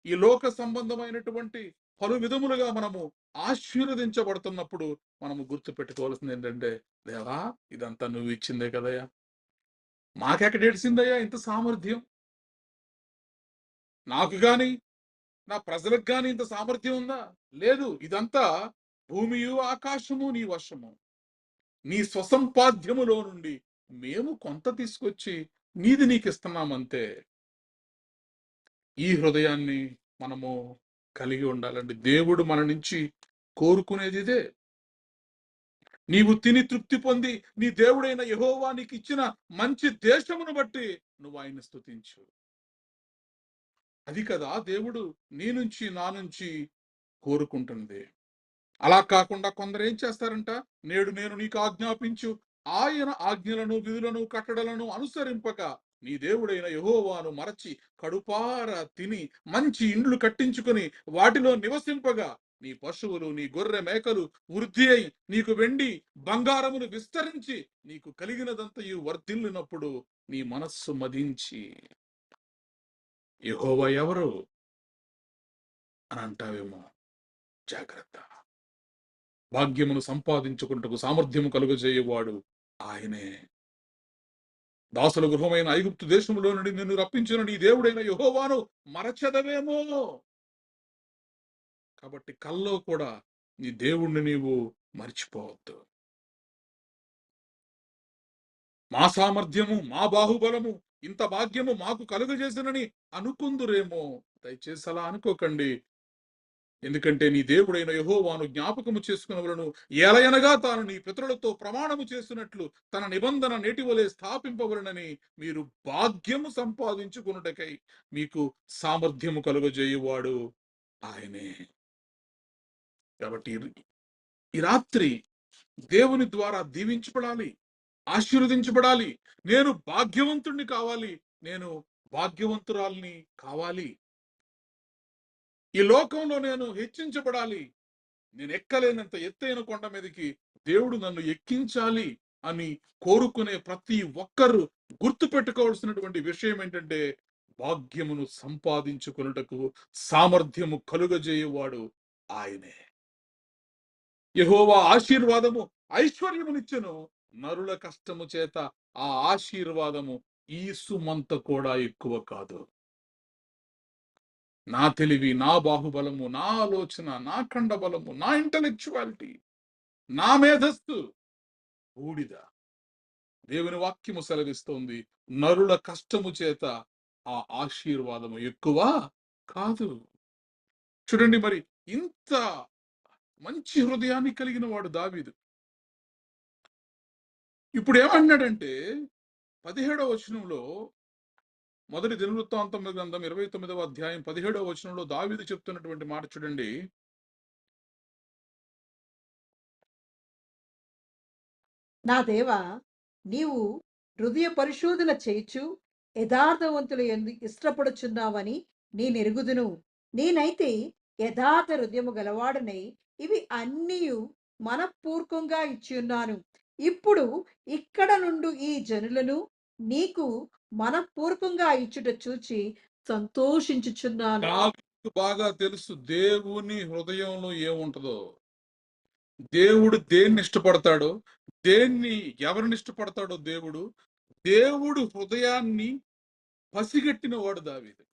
ఈ లోక సంబంధమైనటువంటి పలు విధములుగా మనము ఆశీర్వదించబడుతున్నప్పుడు మనము గుర్తు పెట్టుకోవాల్సింది ఏంటంటే, దేవా ఇదంతా నువ్వు ఇచ్చిందే కదయ్యా, మాకెక్కడ ఏడ్చిందయ్యా ఇంత సామర్థ్యం? నాకు గాని నా ప్రజలకు గాని ఇంత సామర్థ్యం ఉందా? లేదు. ఇదంతా భూమియు ఆకాశము నీ వశము. నీ స్వసంపాద్యములో నుండి మేము కొంత తీసుకొచ్చి నీది నీకిస్తున్నామంతే. ఈ హృదయాన్ని మనము కలిగి ఉండాలండి. దేవుడు మన నుంచి కోరుకునేది ఇదే. నీవు తిని తృప్తి పొంది నీ దేవుడైన యెహోవా నీకు ఇచ్చిన మంచి దేశమును బట్టి నువ్వు ఆయన్ని స్తుతించు. అది కదా దేవుడు నీ నుంచి నా నుంచి కోరుకుంటుంది. అలా కాకుండా కొందరు ఏం చేస్తారంట, నేడు నేను నీకు ఆజ్ఞాపించు ఆయన ఆజ్ఞలను, విధులను, కట్టడలను అనుసరింపక నీ దేవుడైన యెహోవాను మరచి కడుపార తిని మంచి ఇండ్లు కట్టించుకొని వాటిలో నివసింపగా నీ పశువులు, నీ గొర్రె మేకలు వృద్ధి అయి నీకు వెండి బంగారమును విస్తరించి నీకు కలిగినదంతయు వర్ధిల్లినప్పుడు నీ మనస్సు మదించి యెహోవా ఎవరు అని అంటావేమో. జాగ్రత్త. భాగ్యమును సంపాదించుకుంటకు సామర్థ్యము కలుగజేయువాడు ఆయనే. దాసుల గృహమైన ఐగుప్తు దేశంలో నుండి నిన్ను రప్పించిన నీ దేవుడైన యెహోవాను మరచెదవేమో. కాబట్టి కల్లో కూడా నీ దేవుణ్ణి నీవు మర్చిపోవద్దు. మా సామర్థ్యము, మా బాహుబలము, ఇంత భాగ్యము మాకు కలుగజేసినని అనుకుందురేమో. దయచేసి అలా అనుకోకండి. ఎందుకంటే నీ దేవుడైన యెహోవాను జ్ఞాపకము చేసుకునవలను, ఏలయనగా తాను నీ పితరులతో ప్రమాణము చేసినట్లు తన నిబంధన నేటివలే స్థాపింపవలనని మీరు భాగ్యము సంపాదించుకొనుటకై మీకు సామర్థ్యము కలుగజేయువాడు ఆయనే. కాబట్టి ఈ రాత్రి దేవుని ద్వారా దీవించబడాలి, ఆశీర్వదించబడాలి. నేను భాగ్యవంతుణ్ణి కావాలి, నేను భాగ్యవంతురాల్ని కావాలి. ఈ లోకంలో నేను హెచ్చించబడాలి, నేను ఎక్కలేనంత ఎత్తైన కొండ మీదకి దేవుడు నన్ను ఎక్కించాలి అని కోరుకునే ప్రతి ఒక్కరూ గుర్తు పెట్టుకోవాల్సినటువంటి విషయం ఏంటంటే, భాగ్యమును సంపాదించుకొనుటకు సామర్థ్యము కలుగజేయువాడు ఆయనే. యెహోవా ఆశీర్వాదము ఐశ్వర్యమునిచ్చెను, నరుల కష్టము చేత ఆ ఆశీర్వాదము ఈసుమంత కూడా ఎక్కువ కాదు. నా తెలివి, నా బాహుబలము, నా ఆలోచన, నా ఖండబలము, నా ఇంటలెక్చువాలిటీ, నా మేధస్సు బూడిద. దేవుని వాక్యము సెలవిస్తోంది, నరుల కష్టము చేత ఆ ఆశీర్వాదము ఎక్కువ కాదు. చూడండి మరి, ఇంత మంచి హృదయాన్ని కలిగిన వాడు దావీదు. ఇప్పుడు ఏమన్నాడంటే 17వ వచనంలో, మొదటి దినవృత్తాంతముల గ్రంథం 29వ అధ్యాయం 17వ వచనంలో దావీదు చెప్తున్నటువంటి మాట చూడండి. నా దేవా, నీవు హృదయ పరిశోధన చేయుచు యథార్థవంతుల యందు ఇష్టపడుచున్నావని నేనెరుగుదును. నేనైతే యథార్థ హృదయము గలవాడనై ఇవి అన్నీయు మనఃపూర్వకంగా ఇచ్చియున్నాను. ఇప్పుడు ఇక్కడ నుండు ఈ జనులను నీకు మనఃపూర్వకంగా ఇచ్చుట చూచి సంతోషించుచున్నాను. దావీదుకు బాగా తెలుసు దేవుని హృదయంలో ఏముంటదో, దేవుడు దేన్ని ఇష్టపడతాడో, ఎవరిని ఇష్టపడతాడో దేవుడు హృదయాన్ని పసిగట్టిన వాడు దావీదు.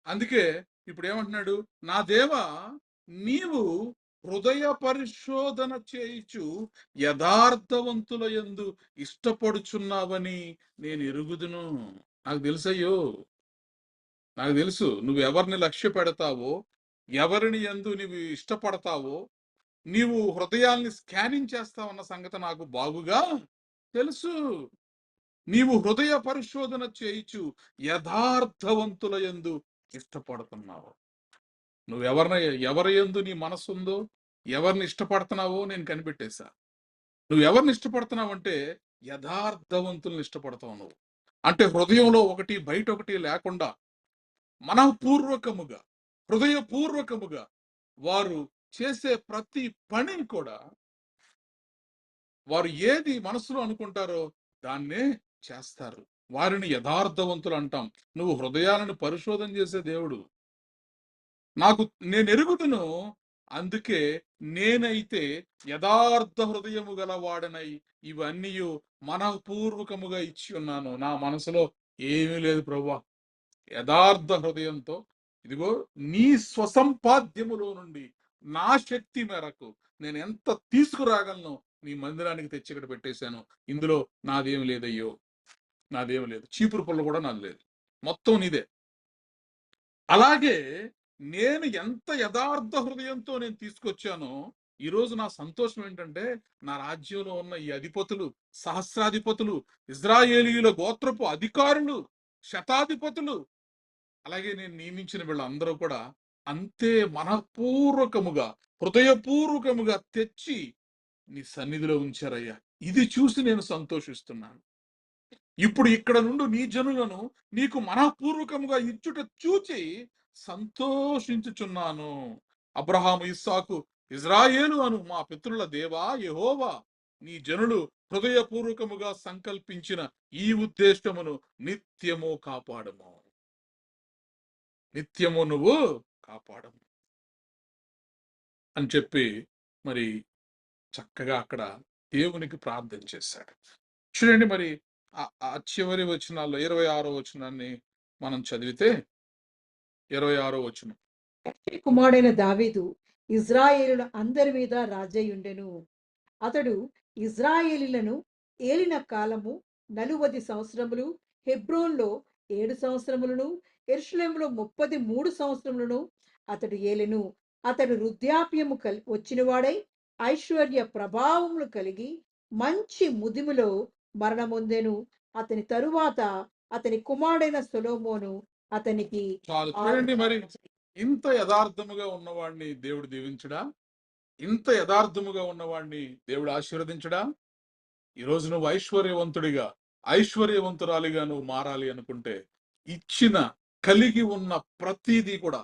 అందుకే ఇప్పుడు ఏమంటున్నాడు, నా దేవా, నీవు హృదయ పరిశోధన చేయుచు యథార్థవంతుల యందు ఇష్టపడుచున్నావని నేను ఎరుగుదును. నాకు తెలుసయ్యో, నాకు తెలుసు నువ్వు ఎవరిని లక్ష్య పెడతావో, ఎవరిని యందు నీవు ఇష్టపడతావో, నీవు హృదయాల్ని స్కానింగ్ చేస్తావన్న సంగతి నాకు బాగుగా తెలుసు. నీవు హృదయ పరిశోధన చేయుచు యథార్థవంతుల యందు ఇష్టపడుతున్నావు. ఎవరి యందు నీ మనసుందో, ఎవరిని ఇష్టపడుతున్నావో నేను కనిపెట్టేశా. నువ్వు ఎవరిని ఇష్టపడుతున్నావు అంటే యథార్థవంతుల్ని ఇష్టపడతావు నువ్వు. అంటే హృదయంలో ఒకటి బయట ఒకటి లేకుండా మనఃపూర్వకముగా, హృదయపూర్వకముగా వారు చేసే ప్రతి పని కూడా, వారు ఏది మనసులో అనుకుంటారో దాన్నే చేస్తారు. వారిని యథార్థవంతులు అంటాం. నువ్వు హృదయాలను పరిశోధన చేసే దేవుడు. నేను ఎరుగుదును, అందుకే నేనైతే యథార్థ హృదయము గలవాడనై ఇవన్నీ మనఃపూర్వకముగా ఇచ్చి ఉన్నాను. నా మనసులో ఏమీ లేదు ప్రభువా, యథార్థ హృదయంతో ఇదిగో నీ స్వసంపాద్యములో నుండి నా శక్తి మేరకు నేను ఎంత తీసుకురాగలను నీ మందిరానికి తెచ్చి ఇక్కడ పెట్టేశాను. ఇందులో నాదేం లేదయ్యో, నాదేం లేదు. చీపురు పుల్ల కూడా నాది లేదు, మొత్తం నీదే. అలాగే నేను ఎంత యథార్థ హృదయంతో నేను తీసుకొచ్చానో, ఈరోజు నా సంతోషం ఏంటంటే, నా రాజ్యంలో ఉన్న ఈ అధిపతులు, సహస్రాధిపతులు, ఇజ్రాయేలీయుల గోత్రపు అధికారులు, శతాధిపతులు, అలాగే నేను నియమించిన వీళ్ళందరూ కూడా అంతే మనఃపూర్వకముగా, హృదయపూర్వకముగా తెచ్చి నీ సన్నిధిలో ఉంచారయ్యా. ఇది చూసి నేను సంతోషిస్తున్నాను. ఇప్పుడు ఇక్కడ నుండి నీ జనులను నీకు మనఃపూర్వకముగా ఇచ్చుట చూచి సంతోషించుచున్నాను. అబ్రహాము, ఇస్సాకు, ఇజ్రాయేలు అను మా పితరుల దేవా యెహోవా, నీ జనులు హృదయపూర్వకముగా సంకల్పించిన ఈ ఉద్దేశమును నిత్యము కాపాడము. నిత్యము నువ్వు కాపాడము అని చెప్పి మరి చక్కగా అక్కడ దేవునికి ప్రార్థన చేశాడు. చూడండి మరి ఆ చివరి వచనాల్లో 26వ వచనాన్ని మనం చదివితే, 26వ వచనం. కుమారుడైన దావీదు ఇజ్రాయేలుల అందరి మీద రాజయ్యుండెను. అతడు ఇజ్రాయేలీలను ఏలిన కాలము 40 సంవత్సరములు, హెబ్రోన్లో 7 సంవత్సరములను, యెరూషలేములో 33 సంవత్సరములను అతడు ఏలెను. అతడు వృద్ధాప్యము వచ్చినవాడై ఐశ్వర్య ప్రభావములు కలిగి మంచి ముదిములో మరణమొందెను. అతని తరువాత అతని కుమారుడైన సొలొమోను అతనికి చాలు. చూడండి మరి, ఇంత యథార్థముగా ఉన్నవాడిని దేవుడు దీవించడా? ఇంత యథార్థముగా ఉన్నవాడిని దేవుడు ఆశీర్వదించడా? ఈరోజు నువ్వు ఐశ్వర్యవంతురాలిగా నువ్వు మారాలి అనుకుంటే, కలిగి ఉన్న ప్రతిదీ కూడా,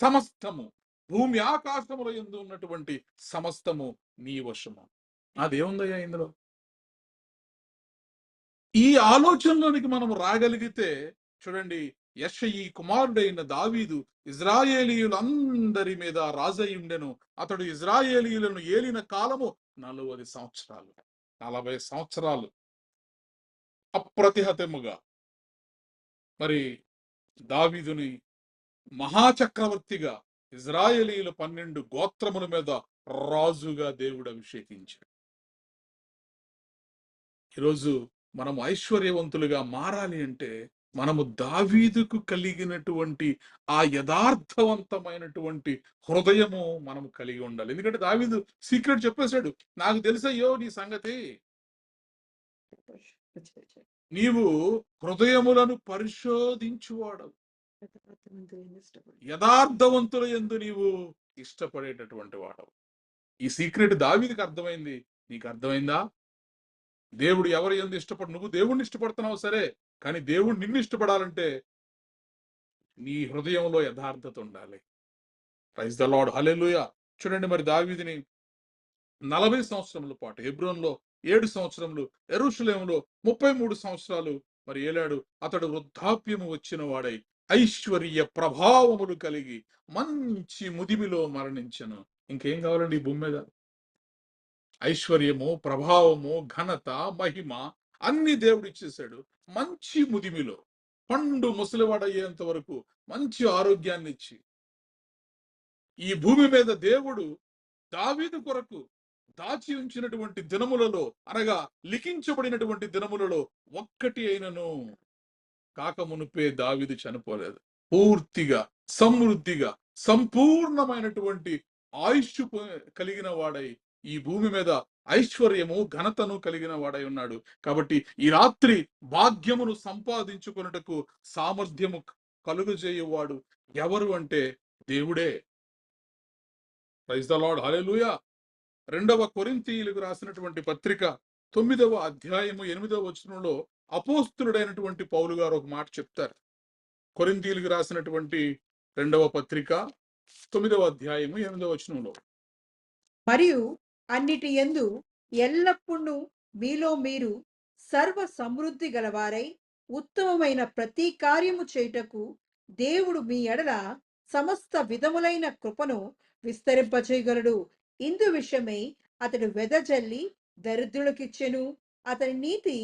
సమస్తము, భూమి ఆకాశముల యందు ఉన్నటువంటి సమస్తము నీ వశము. అదేముందయ్యా ఇందులో? ఈ ఆలోచనలోనికి మనం రాగలిగితే చూడండి, యెషయి కుమారుడైన దావీదు ఇజ్రాయేలీయులందరి మీద రాజై ఉండెను. అతడు ఇజ్రాయేలీయులను ఏలిన కాలము 40 సంవత్సరాలు. 40 సంవత్సరాలు అప్రతిహతముగా మరి దావీదుని మహాచక్రవర్తిగా ఇజ్రాయేలీయుల 12 గోత్రముల మీద రాజుగా దేవుడు అభిషేకించాడు. ఈరోజు మనం ఐశ్వర్యవంతులుగా మారాలి అంటే మనము దావీదుకు కలిగినటువంటి ఆ యథార్థవంతమైనటువంటి హృదయము మనం కలిగి ఉండాలి. ఎందుకంటే దావీదు సీక్రెట్ చెప్పేశాడు, నాకు తెలుసయ్యో నీ సంగతి, నీవు హృదయములను పరిశోధించువాడవు, యథార్థవంతుల యందు నీవు ఇష్టపడేటటువంటి వాడవు. ఈ సీక్రెట్ దావీదుకి అర్థమైంది. నీకు అర్థమైందా? దేవుడు ఎవరు యందు ఇష్టపడు, నువ్వు దేవుణ్ణి ఇష్టపడుతున్నావు సరే, కానీ దేవుడు నిన్ను ఇష్టపడాలంటే నీ హృదయంలో యథార్థత ఉండాలి. ప్రైజ్ ద లార్డ్, హల్లెలూయా. చూడండి, మరి దావీదుని 40 సంవత్సరముల పాటు హెబ్రోన్లో 7 సంవత్సరములు, యెరూషలేములో 33 సంవత్సరాలు మరి ఏలాడు. అతడు వృద్ధాప్యము వచ్చిన వాడై ఐశ్వర్య ప్రభావములు కలిగి మంచి ముదిమిలో మరణించెను. ఇంకేం కావాలండి ఈ భూమి మీద? ఐశ్వర్యము, ప్రభావము, ఘనత, మహిమ అన్ని దేవుడు ఇచ్చేశాడు. మంచి ముదిమిలో పండు ముసలివాడయ్యేంత వరకు మంచి ఆరోగ్యాన్ని ఇచ్చి ఈ భూమి మీద దేవుడు దావీదు కొరకు దాచి ఉంచినటువంటి దినములలో, అనగా లిఖించబడినటువంటి దినములలో ఒక్కటి అయినను కాకమునుపే దావీదు చనిపోలేదు. పూర్తిగా సమృద్ధిగా సంపూర్ణమైనటువంటి ఆయుష్ కలిగిన వాడై ఈ భూమి మీద ఐశ్వర్యము, ఘనతను కలిగిన వాడై ఉన్నాడు. కాబట్టి ఈ రాత్రి భాగ్యమును సంపాదించుకొనుటకు సామర్థ్యము కలుగజేయువాడు ఎవరు అంటే దేవుడే. ప్రైజ్ ద లార్డ్, హల్లెలూయా. 2వ కొరింథీయులకు రాసినటువంటి పత్రిక 9వ అధ్యాయము 8వ వచనంలో అపోస్తులుడైనటువంటి పౌలు గారు ఒక మాట చెప్తారు. కొరింథీయులకు రాసినటువంటి 2వ పత్రిక 9వ అధ్యాయము 8వ వచనంలో, మరియు అన్నిటి యందు ఎల్లప్పుడూ మీలో మీరు సర్వ సమృద్ధి గలవారై ఉత్తమమైన ప్రతి కార్యము చేయుటకు దేవుడు మీ ఎడల సమస్త విధములైన కృపను విస్తరింపచేయగలడు. ఇందు విషయమై అతడు వెదజల్లి దరిద్రులకిచ్చెను, అతని నీతి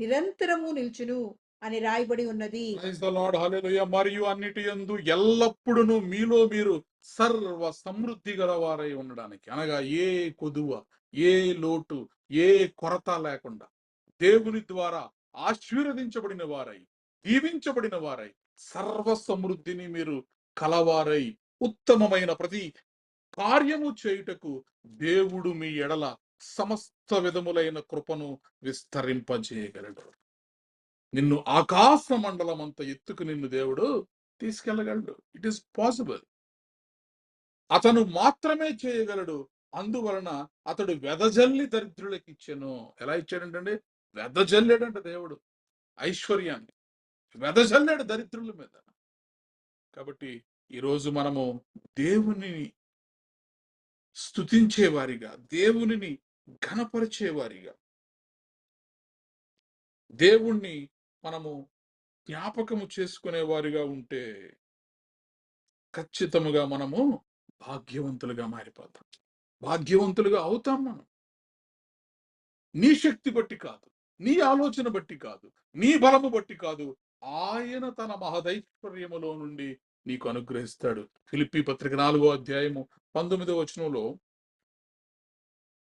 నిరంతరము నిల్చును అని రాయబడి ఉన్నది. ప్రైజ్ ద లార్డ్, హల్లెలూయా. మరియు అన్నిటి యందు ఎల్లప్పుడూ మీలో మీరు సర్వ సమృద్ధి గలవారై ఉండడానికి, అనగా ఏ కొదువ, ఏ లోటు, ఏ కొరత లేకుండా దేవుని ద్వారా ఆశీర్వదించబడిన వారై, దీవించబడిన వారై, సర్వ సమృద్ధిని మీరు కలవారై ఉత్తమమైన ప్రతి కార్యము చేయుటకు దేవుడు మీ ఎడల సమస్త విధములైన కృపను విస్తరింపజేయగలడు. నిన్ను ఆకాశ మండలం అంత ఎత్తుకు నిన్ను దేవుడు తీసుకెళ్ళగలడు. It is possible. అతను మాత్రమే చేయగలడు. అందువలన అతడు వెదజల్లి దరిద్రులకు ఇచ్చెను. ఎలా ఇచ్చాడంటే, వెదజల్లాడంట దేవుడు ఐశ్వర్యాన్ని, వెదజల్లాడు దరిద్రుల మీద. కాబట్టి ఈరోజు మనము దేవుని స్తుతించేవారిగా, దేవునిని ఘనపరిచేవారిగా, దేవుణ్ణి మనము జ్ఞాపకము చేసుకునేవారిగా ఉంటే ఖచ్చితముగా మనము భాగ్యవంతులుగా మారిపోతాం. భాగ్యవంతులుగా అవుతాం మనం. నీ శక్తి బట్టి కాదు, నీ ఆలోచన బట్టి కాదు, నీ బలము బట్టి కాదు, ఆయన తన మహదైశ్వర్యములో నుండి నీకు అనుగ్రహిస్తాడు. ఫిలిప్పీ పత్రిక 4వ అధ్యాయము 19వ వచనంలో,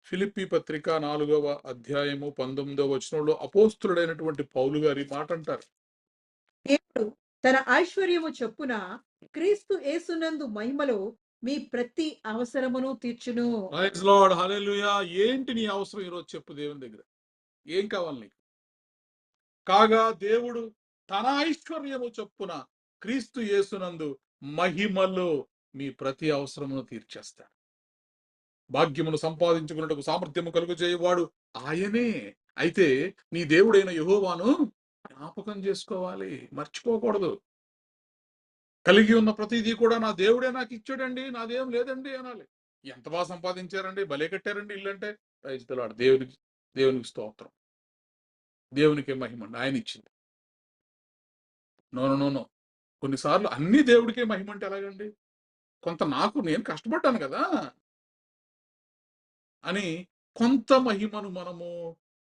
ఫిలిప్పీ పత్రిక 4వ అధ్యాయము 19వ వచనంలో అపోస్తులుడైనటువంటి పౌలు గారి మాట అంటారు, దేవుడు తన ఐశ్వర్యము చొప్పున క్రీస్తు యేసునందు మహిమలో మీ ప్రతి అవసరమును తీర్చును. ప్రైజ్ లార్డ్, హల్లెలూయా. ఏంటి నీ అవసరం ఈరోజు చెప్పు దేవుని దగ్గర. ఏం కావాలి నీకు? కాగా దేవుడు తన ఐశ్వర్యము చొప్పున క్రీస్తు యేసునందు మహిమలో మీ ప్రతి అవసరమును తీర్చేస్తాడు. భాగ్యమును సంపాదించుకున్నట్టుకు సామర్థ్యము కలుగు చేయవాడు ఆయనే. అయితే నీ దేవుడైన యెహోవాను జ్ఞాపకం చేసుకోవాలి, మర్చిపోకూడదు. కలిగి ఉన్న ప్రతిదీ కూడా నా దేవుడే నాకు ఇచ్చాడండి, నాదేం లేదండి అనాలి. ఎంత బాగా సంపాదించారండి, భలే కట్టారండి ఇల్లు అంటే, ప్రైజ్ ది లార్డ్, దేవునికి స్తోత్రం, దేవునికి మహిమ, ఆయన ఇచ్చింది. No no no. కొన్నిసార్లు అన్ని దేవుడికే మహిమ అంటే ఎలాగండి? కొంత నాకు నేను కష్టపడ్డాను కదా అని కొంత మహిమను మనము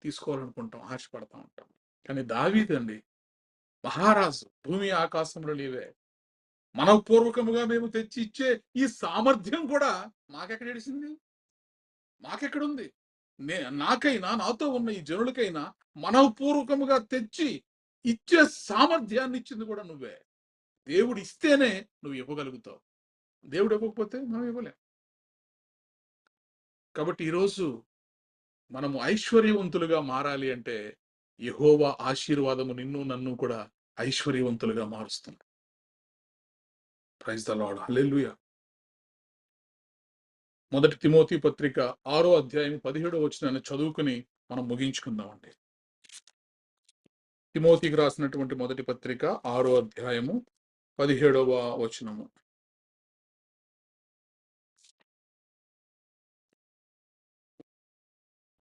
తీసుకోవాలనుకుంటాం, ఆశపడతా ఉంటాం. కానీ దావీదండి మహారాజు, భూమి ఆకాశంలో నీవే. మనఃపూర్వకముగా మేము తెచ్చి ఇచ్చే ఈ సామర్థ్యం కూడా మాకెక్కడేడిసింది? మాకెక్కడుంది? నాకైనా, నాతో ఉన్న ఈ జనులకైనా మనఃపూర్వకముగా తెచ్చి ఇచ్చే సామర్థ్యాన్ని ఇచ్చింది కూడా నువ్వే. దేవుడు ఇస్తేనే నువ్వు ఇవ్వగలుగుతావు. దేవుడు ఇవ్వకపోతే మనం ఇవ్వలేం. కాబట్టి ఈరోజు మనము ఐశ్వర్యవంతులుగా మారాలి అంటే యెహోవా ఆశీర్వాదము నిన్ను నన్ను కూడా ఐశ్వర్యవంతులుగా మారుస్తుంది. Praise the Lord. హల్లెలూయా. మొదటి తిమోతి పత్రిక 6వ అధ్యాయం 17వ వచనాన్ని చదువుకుని మనం ముగించుకుందామండి. తిమోతికి రాసినటువంటి మొదటి పత్రిక 6వ అధ్యాయము 17వ వచనము.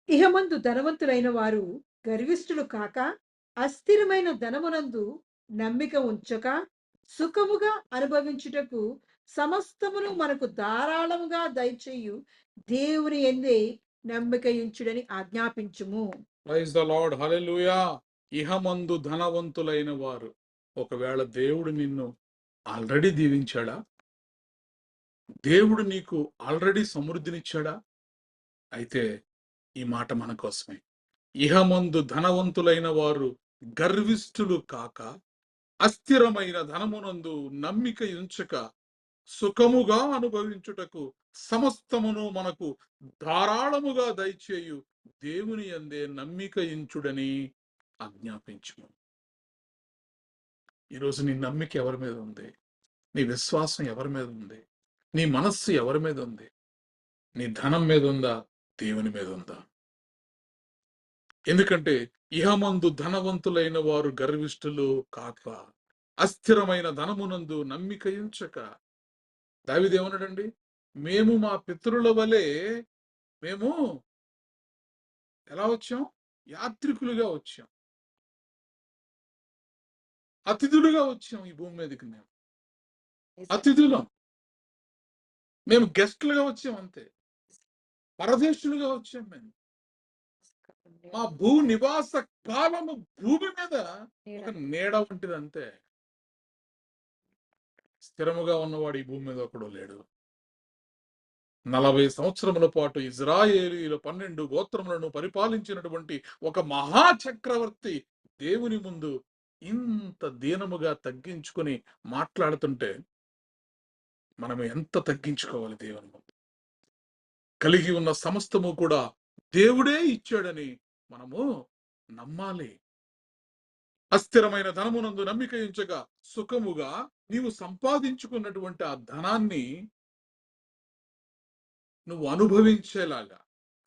ఇహమందు ధనవంతులైన వారు గర్విష్ఠులు కాక, అస్థిరమైన ధనమునందు నమ్మిక ఉంచక, సుఖముగా అనుభవించుటకు సమస్తమును మనకు ధారాళముగా దయచేయు దేవుని యందే నమ్మిక ఉంచుడని ఆజ్ఞాపించుము. Praise the Lord. హల్లెలూయా. ఇహమందు ధనవంతులైన వారు, ఒకవేళ దేవుడు నిన్ను ఆల్రెడీ దీవించాడా? దేవుడు నీకు ఆల్రెడీ సమృద్ధినిచ్చాడా? అయితే ఈ మాట మన కోసమే. ఇహమందు ధనవంతులైన వారు గర్విష్ఠులు కాక, అస్థిరమైన ధనమునందు నమ్మిక ఉంచక, సుఖముగా అనుభవించుటకు సమస్తమును మనకు ధారాళముగా దయచేయు దేవుని యందే నమ్మిక ఇంచుడని ఆజ్ఞాపించుము. ఈరోజు నీ నమ్మిక ఎవరి మీద ఉంది? నీ విశ్వాసం ఎవరి మీద ఉంది? నీ మనస్సు ఎవరి మీద ఉంది? నీ ధనం మీద ఉందా? దేవుని మీద ఉందా? ఎందుకంటే ఇహమందు ధనవంతులైన వారు గర్విష్ఠులు కాక, అస్థిరమైన ధనమునందు నమ్మిక ఉంచక. దావీదు ఏమన్నాడండి? మేము మా పితరుల వలె మేము ఎలా వచ్చాం? యాత్రికులుగా వచ్చాం, అతిథులుగా వచ్చాం ఈ భూమి మీదకి. మేము అతిథులం, మేము గెస్టులుగా వచ్చాం, అంతే. పరదేశులుగా వచ్చాం మేము. మా భూ నివాస కాలము భూమి మీద ఒక నీడ వంటిది, అంతే. స్థిరముగా ఉన్నవాడు ఈ భూమి మీద ఒకడు లేడు. 40 సంవత్సరముల పాటు ఇజ్రాయేలీయుల 12 గోత్రములను పరిపాలించినటువంటి ఒక మహా చక్రవర్తి దేవుని ముందు ఇంత దీనముగా తగ్గించుకొని మాట్లాడుతుంటే మనం ఎంత తగ్గించుకోవాలి దేవుని ముందు? కలిగి ఉన్న సమస్తము కూడా దేవుడే ఇచ్చాడని మనము నమ్మాలి. అస్థిరమైన ధనమునందు నమ్మిక ఉంచగా, సుఖముగా నీవు సంపాదించుకున్నటువంటి ఆ ధనాన్ని నువ్వు అనుభవించేలాగా,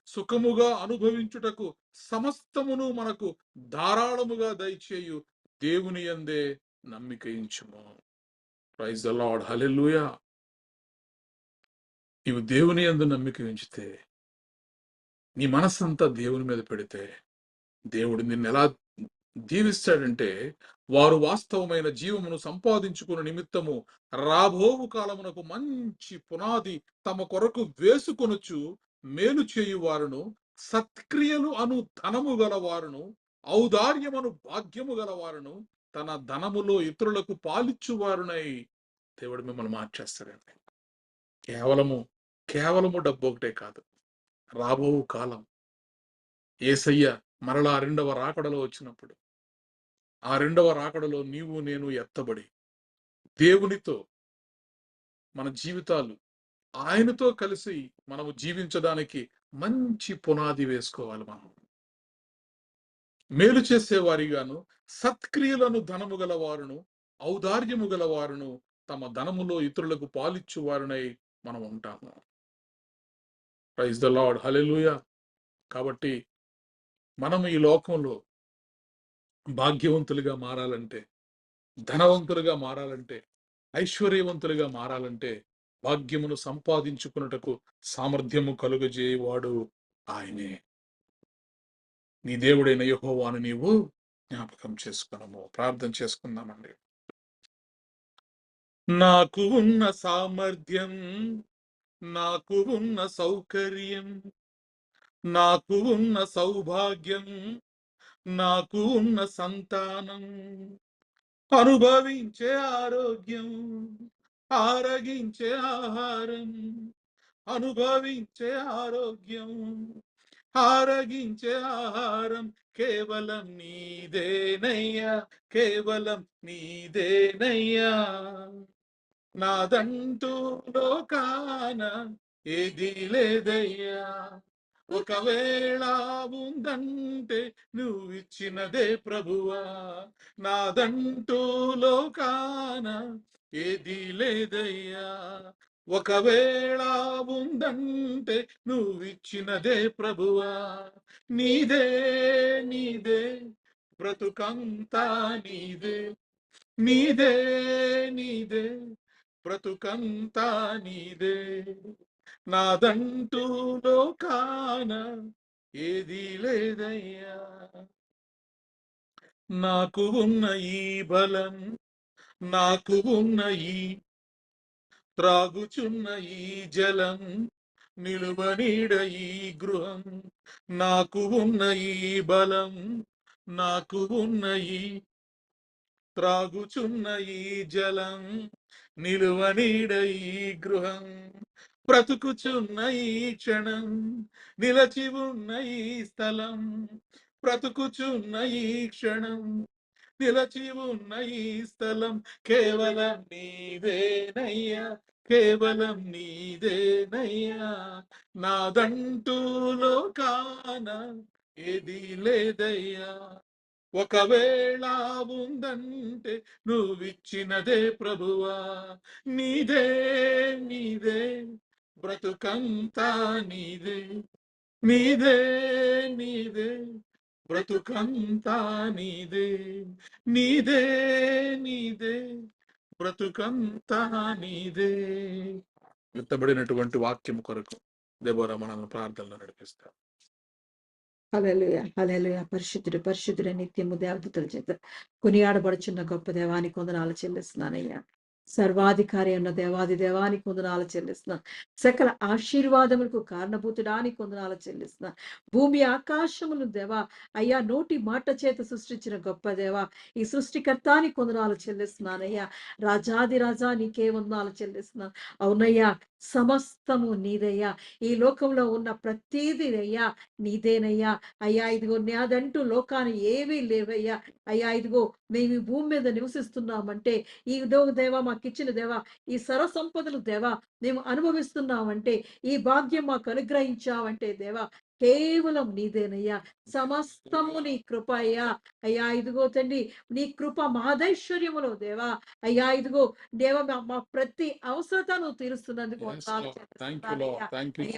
సుఖముగా అనుభవించుటకు సమస్తమును మనకు ధారాళముగా దయచేయు దేవుని యందే నమ్మిక ఉంచుము. Praise the Lord. హల్లెలూయా. నీవు దేవుని యందు నమ్మిక ఉంచితే, నీ మనస్సంతా దేవుని మీద పెడితే, దేవుడు నిన్ను ఎలా దీవిస్తాడంటే, వారు వాస్తవమైన జీవమును సంపాదించుకున్న నిమిత్తము రాబోవు కాలమునకు మంచి పునాది తమ కొరకు వేసుకొనుచు మేలు చేయువారును, సత్క్రియలు అను ధనము గలవారును, ఔదార్యమను భాగ్యము గలవారును, తన ధనములో ఇతరులకు పాలిచ్చువారునై దేవుడు మిమ్మల్ని మార్చేస్తాడండి. కేవలము డబ్బు ఒకటే కాదు. రాబో కాలం యేసయ్య మరలా రెండవ రాకడలో వచ్చినప్పుడు, ఆ రెండవ రాకడలో నీవు నేను ఎత్తబడి దేవునితో మన జీవితాలు ఆయనతో కలిసి మనము జీవించడానికి మంచి పునాది వేసుకోవాలి. మనం మేలు చేసేవారిగాను, సత్క్రియలను ధనము గలవారును, ఔదార్యము గలవారును, తమ ధనములో ఇతరులకు పాలిచ్చువారునై మనం ఉంటాము. Praise the Lord. హల్లెలూయా. కాబట్టి మనం ఈ లోకంలో భాగ్యవంతులుగా మారాలంటే, ధనవంతులుగా మారాలంటే, ఐశ్వర్యవంతులుగా మారాలంటే, భాగ్యమును సంపాదించుకున్నటకు సామర్థ్యము కలుగజేయవాడు ఆయనే. నీ దేవుడైన యెహోవాను నీవు జ్ఞాపకం చేసుకున్నాము. ప్రార్థన చేసుకుందామండి. నాకు ఉన్న సామర్థ్యం, నాకు ఉన్న సౌకర్యం, నాకు ఉన్న సౌభాగ్యం, నాకు ఉన్న సంతానం, అనుభవించే ఆరోగ్యం, ఆరగించే ఆహారం, అనుభవించే ఆరోగ్యం, ఆరగించే ఆహారం కేవలం నీదేనయ్యా, కేవలం నీదేనయ్యా. నాదంటూ లోకాన ఏదీ లేదయ్యా, ఒకవేళ ఉందంటే నువ్విచ్చినదే ప్రభువా. నాదంటూ లోకాన ఏదీ లేదయ్యా, ఒకవేళ ఉందంటే నువ్విచ్చినదే ప్రభువా. నీదే నీదే బ్రతుకంతా నీదే, నీదే నీదే బ్రతుకంతా నీదే, నాదంటూ లోకాన ఏదీ లేదయ్యా. నాకు ఉన్న ఈ బలం, నాకు ఉన్న ఈ త్రాగుచున్న ఈ జలం, నిలువనీడ ఈ గృహం, నాకు ఉన్న ఈ బలం, నాకు ఉన్న ఈ త్రాగుచున్న ఈ జలం, నిలువనీడ ఈ గృహం, బ్రతుకుచున్న ఈ క్షణం, నిలచి ఉన్న ఈ స్థలం, బ్రతుకుచున్న ఈ క్షణం, నిలచి ఉన్న ఈ స్థలం కేవలం నీదేనయ్యా, కేవలం నీదేనయ్యా. నాదంటూ లోకాన ఏదీ లేదయ్యా, ఒకవేళ ఉందంటే నువ్విచ్చినదే ప్రభువా. నీదే నీదే బ్రతుకంతా నీదే, నీదే నీదే బ్రతుకంతా నీదే, నీదే నీదే బ్రతుకంతా నీదే. విత్తబడినటువంటి వాక్యం కొరకు దెబోరా మనల్ని ప్రార్థనలో నడిపిస్తారు. హల్లెలూయా హల్లెలూయా. పరిశుద్ధుడు పరిశుద్ధుడు నిత్యము దేవదూతల చేత కొనియాడబడుచున్న గొప్ప దేవానికి వందనాలు చెల్లిస్తున్నానయ్యా. సర్వాధికారి ఉన్న దేవాది దేవానికి వందనాలు చెల్లిస్తున్నాను. సకల ఆశీర్వాదములకు కారణభూతుడానికి వందనాలు చెల్లిస్తున్నాను. భూమి ఆకాశములు దేవా అయ్యా నోటి మాట చేత సృష్టించిన గొప్ప దేవా ఈ సృష్టికర్తానికి వందనాలు చెల్లిస్తున్నానయ్యా. రాజాది రాజా నీకే వందనాలు చెల్లిస్తున్నాను. అవునయ్యా సమస్తము నీదయ్యా. ఈ లోకంలో ఉన్న ప్రతీది అయ్యా నీదేనయ్యా. అయ్యా ఇదిగో నాదంటూ లోకాన్ని ఏమీ లేవయ్యా. అయ్యా ఇదిగో మేము ఈ భూమి మీద నివసిస్తున్నామంటే ఈ దేవా మాకిచ్చిన దేవా ఈ సర్వ సంపదలు దేవా మేము అనుభవిస్తున్నామంటే ఈ భాగ్యం మాకు అనుగ్రహించావంటే దేవా కేవలం నీదేనయ్యా. సమస్తము నీ కృప అయ్యా. అయ్యా ఇదిగో తండ్రి నీ కృప మహదైశ్వర్యములో దేవా అయ్యా ఇదిగో దేవా మా ప్రతి అవసరతను తీరుస్తున్నందుకు వందనాలు చెల్లిస్తున్నానయ్యా.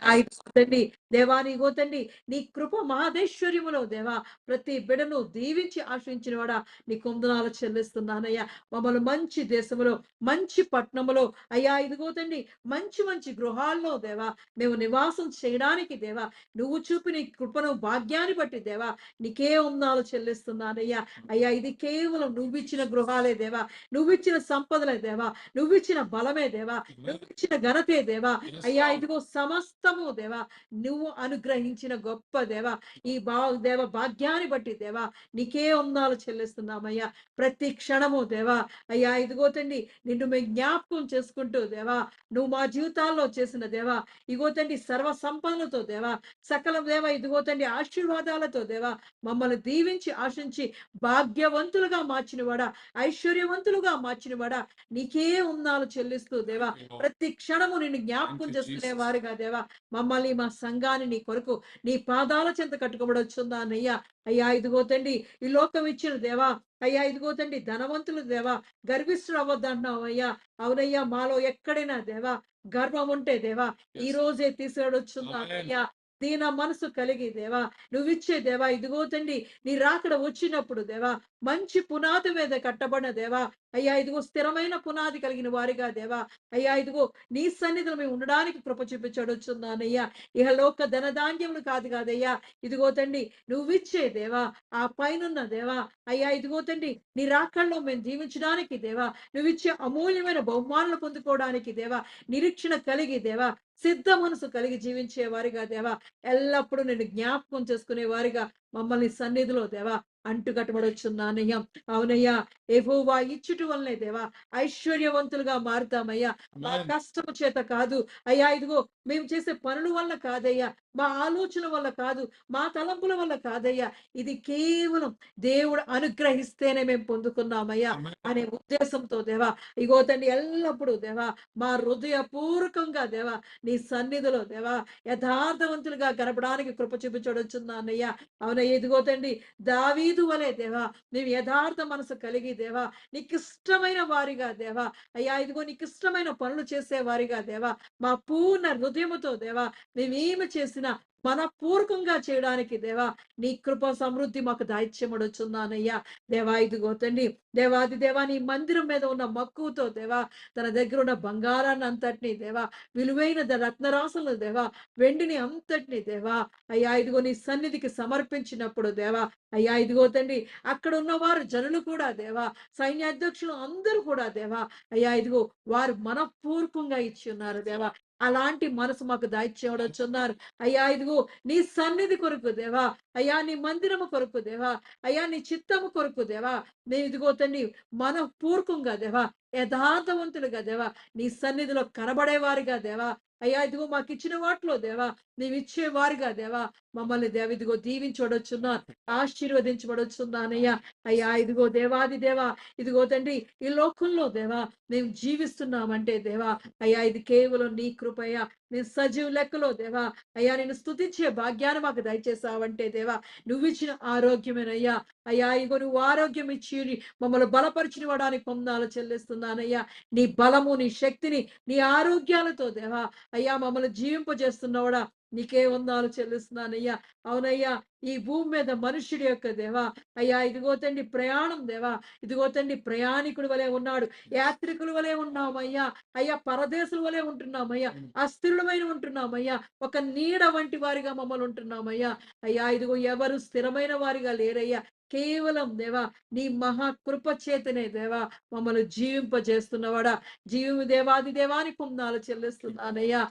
అయ్యా ఇదిగో తండ్రి దేవా నీగో తండ్రి నీ కృప మహదైశ్వర్యములో దేవా ప్రతి బిడను దీవించి ఆశ్రయించిన వాడా నీ కొందనాలు చెల్లిస్తున్నానయ్యా. మమ్మల్ని మంచి దేశములో మంచి పట్టణములో అయ్యా ఇదిగో తండ్రి మంచి మంచి గృహాల్లో దేవా మేము నివాసం చేయడానికి దేవా నువ్వు చూపిన కృపను భాగ్యాన్ని బట్టి దేవా నీకే వందనాలు చెల్లిస్తున్నానయ్యా. అయ్యా ఇది కేవలం నువ్విచ్చిన గృహాలే దేవా, నువ్విచ్చిన సంపదలే దేవా, నువ్విచ్చిన బలమే దేవా, నువ్విచ్చిన ఘనతే దేవా. అయ్యా ఇదిగో సమస్తము దేవా నువ్వు అనుగ్రహించిన గొప్ప దేవా ఈ దేవ భాగ్యాన్ని బట్టి దేవా నీకే వందనాలు చెల్లిస్తున్నామయ్యా. ప్రతి క్షణము దేవా అయ్యా ఇదిగో తండ్రి నిన్ను మేము జ్ఞాపకం చేసుకుంటూ దేవా నువ్వు మా జీవితాల్లో చేసిన దేవా ఇగో తండ్రి సర్వ సంపదలతో దేవా సకల దేవ ఇదిగో తండ్రి ఆశీర్వాదాలతో దేవా మమ్మల్ని దీవించి ఆశించి భాగ్యవంతులుగా మార్చినవాడా ఐశ్వర్యవంతులుగా మార్చినవాడా నీకే వందనాలు చెల్లిస్తూ దేవా ప్రతి క్షణము నిన్ను జ్ఞాపకం చేసుకునే వారుగా దేవా మమ్మల్ని మా సంఘాన్ని నీ కొరకు నీ పాదాల చెంత కట్టుకోబడొచ్చుందానయ్యా. అయ్యా ఇదిగో తండ్రి ఈ లోకం ఇచ్చిన దేవా అయ్యా ఇదిగో తండ్రి ధనవంతులు దేవా గర్విష్ఠులు అవ్వద్దంటున్నావు అయ్యా. అవునయ్యా మాలో ఎక్కడైనా దేవా గర్వం ఉంటే దేవా ఈ రోజే తీసుకురాడొచ్చుందానయ్యా. దీన మనసు కలిగి దేవా నువ్విచ్చే దేవా ఇదిగో తండ్రి నీ రాకడ వచ్చినప్పుడు దేవా మంచి పునాది మీద కట్టబడిన దేవా అయ్యా ఇదిగో స్థిరమైన పునాది కలిగిన వారిగా దేవా అయ్యా ఇదిగో నీ సన్నిధిలో మేము ఉండడానికి కృప చూపించడొచ్చున్నానయ్యా ఇహలోక ధనధాన్యములు కాదు కాదయ్యా ఇదిగో తండ్రి నువ్విచ్చే దేవా ఆ పైనున్న దేవా అయ్యా ఇదిగో తండ్రి నీ రాకడలో మేము జీవించడానికి దేవా నువ్విచ్చే అమూల్యమైన బహుమానాలు పొందుకోవడానికి దేవా నిరీక్షణ కలిగి దేవా సిద్ధ మనసు కలిగి జీవించే వారిగా దేవా ఎల్లప్పుడూ నేను జ్ఞాపకం చేసుకునే వారిగా మమ్మల్ని సన్నిధిలో దేవా అంటుకట్టబడొచ్చున్నానయ్యా అవునయ్యా యెహోవా ఇచ్చుట వల్లనే దేవా ఐశ్వర్యవంతులుగా మారుతామయ్యా మా ఆమేన్. కష్టము చేత కాదు అయ్యా ఇదిగో మేము చేసే పనుల వల్ల కాదయ్యా మా ఆలోచన వల్ల కాదు మా తలంపుల వల్ల కాదయ్యా ఇది కేవలం దేవుడు అనుగ్రహిస్తేనే మేము పొందుకున్నామయ్యా ఆమేన్. అనే ఉద్దేశంతో దేవా ఇగో తండ్రి ఎల్లప్పుడూ దేవా మా హృదయపూర్వకంగా దేవా నీ సన్నిధిలో దేవా యథార్థవంతులుగా గడపడానికి కృప చూపించడొచ్చున్నానయ్యా అవునయ్య ఇదిగో తండ్రి దావీదు వలే దేవా మేము యథార్థ మనసు కలిగి దేవా నీకు ఇష్టమైన వారిగా దేవా అయ్యా ఇదిగో నీకు ఇష్టమైన పనులు చేసే వారిగా దేవా మా పూర్ణ హృదయముతో దేవా మేమేమి చేసినా మనపూర్వకంగా చేయడానికి దేవా నీ కృప సమృద్ధి మాకు దాయిత్యముడొచ్చున్నానయ్యా దేవా ఇదిగో తండ్రి దేవాది దేవా నీ మందిరం మీద ఉన్న మక్కువతో దేవా తన దగ్గర ఉన్న బంగారాన్ని అంతటిని దేవా విలువైన రత్నరాసులను దేవా వెండిని అంతటిని దేవా అయ్యా ఇదిగో నీ సన్నిధికి సమర్పించినప్పుడు దేవా అయ్యా ఇదిగో తండ్రి అక్కడ ఉన్నవారు జనులు కూడా దేవా సైన్యాధ్యక్షులు అందరూ కూడా దేవా అయ్యా ఇదిగో వారు మనపూర్వకంగా ఇచ్చి ఉన్నారు దేవా అలాంటి మనసు మాకు దాయిచ్చేవడొచ్చున్నారు అయ్యా ఇదిగో నీ సన్నిధి కొరకు దేవా అయ్యా నీ మందిరము కొరకు దేవా అయ్యా నీ చిత్తము కొరకు దేవా నేను ఇదిగో తండ్రి మనపూర్వకంగా దేవా యథార్థవంతులుగా దేవా నీ సన్నిధిలో కనబడేవారిగా దేవా అయ్యా ఇదిగో మాకు ఇచ్చిన వాటిలో దేవా నీవిచ్చే వారిగా దేవా మమ్మల్ని దేవ ఇదిగో దీవించబడొచ్చున్నాను ఆశీర్వదించబడొచ్చున్నానయ్యా అయ్యా ఇదిగో దేవాది దేవా ఇదిగో తండ్రి ఈ లోకంలో దేవా మేము జీవిస్తున్నామంటే దేవా అయ్యా ఇది కేవలం నీ కృపయ్యా నేను సజీవ లెక్కలో దేవా అయ్యా నేను స్తుతించే భాగ్యాన్ని మాకు దయచేసావంటే దేవా నువ్విచ్చిన ఆరోగ్యమేనయ్యా అయ్యా ఇగో నువ్వు ఆరోగ్యం ఇచ్చి మమ్మల్ని బలపరిచిన వాడానికి పొందాలు చెల్లిస్తున్నానయ్యా నీ బలము నీ శక్తిని నీ ఆరోగ్యాలతో దేవా అయ్యా మమ్మల్ని జీవింపజేస్తున్నవాడా నీకే వందాలు చెల్లిస్తున్నానయ్యా అవునయ్యా ఈ భూమి మీద మనుష్యుడి యొక్క దేవా అయ్యా ఇదిగో తండ్రి ప్రయాణం దేవా ఇదిగో తండ్రి ప్రయాణికుడి వలె ఉన్నాడు యాత్రికుల వలె ఉన్నామయ్యా అయ్యా పరదేశుల వలె ఉంటున్నామయ్యా అస్థిరులమైన ఉంటున్నామయ్యా ఒక నీడ వంటి వారిగా మమ్మల్ని ఉంటున్నామయ్యా అయ్యా ఇదిగో ఎవరు స్థిరమైన వారిగా లేరయ్యా కేవలం దేవా నీ మహా కృప చేతనే దేవా మమ్మల్ని జీవింపజేస్తున్నవాడా జీవము దేవాది దేవాని పొందాలు చెల్లిస్తున్నానయ్యా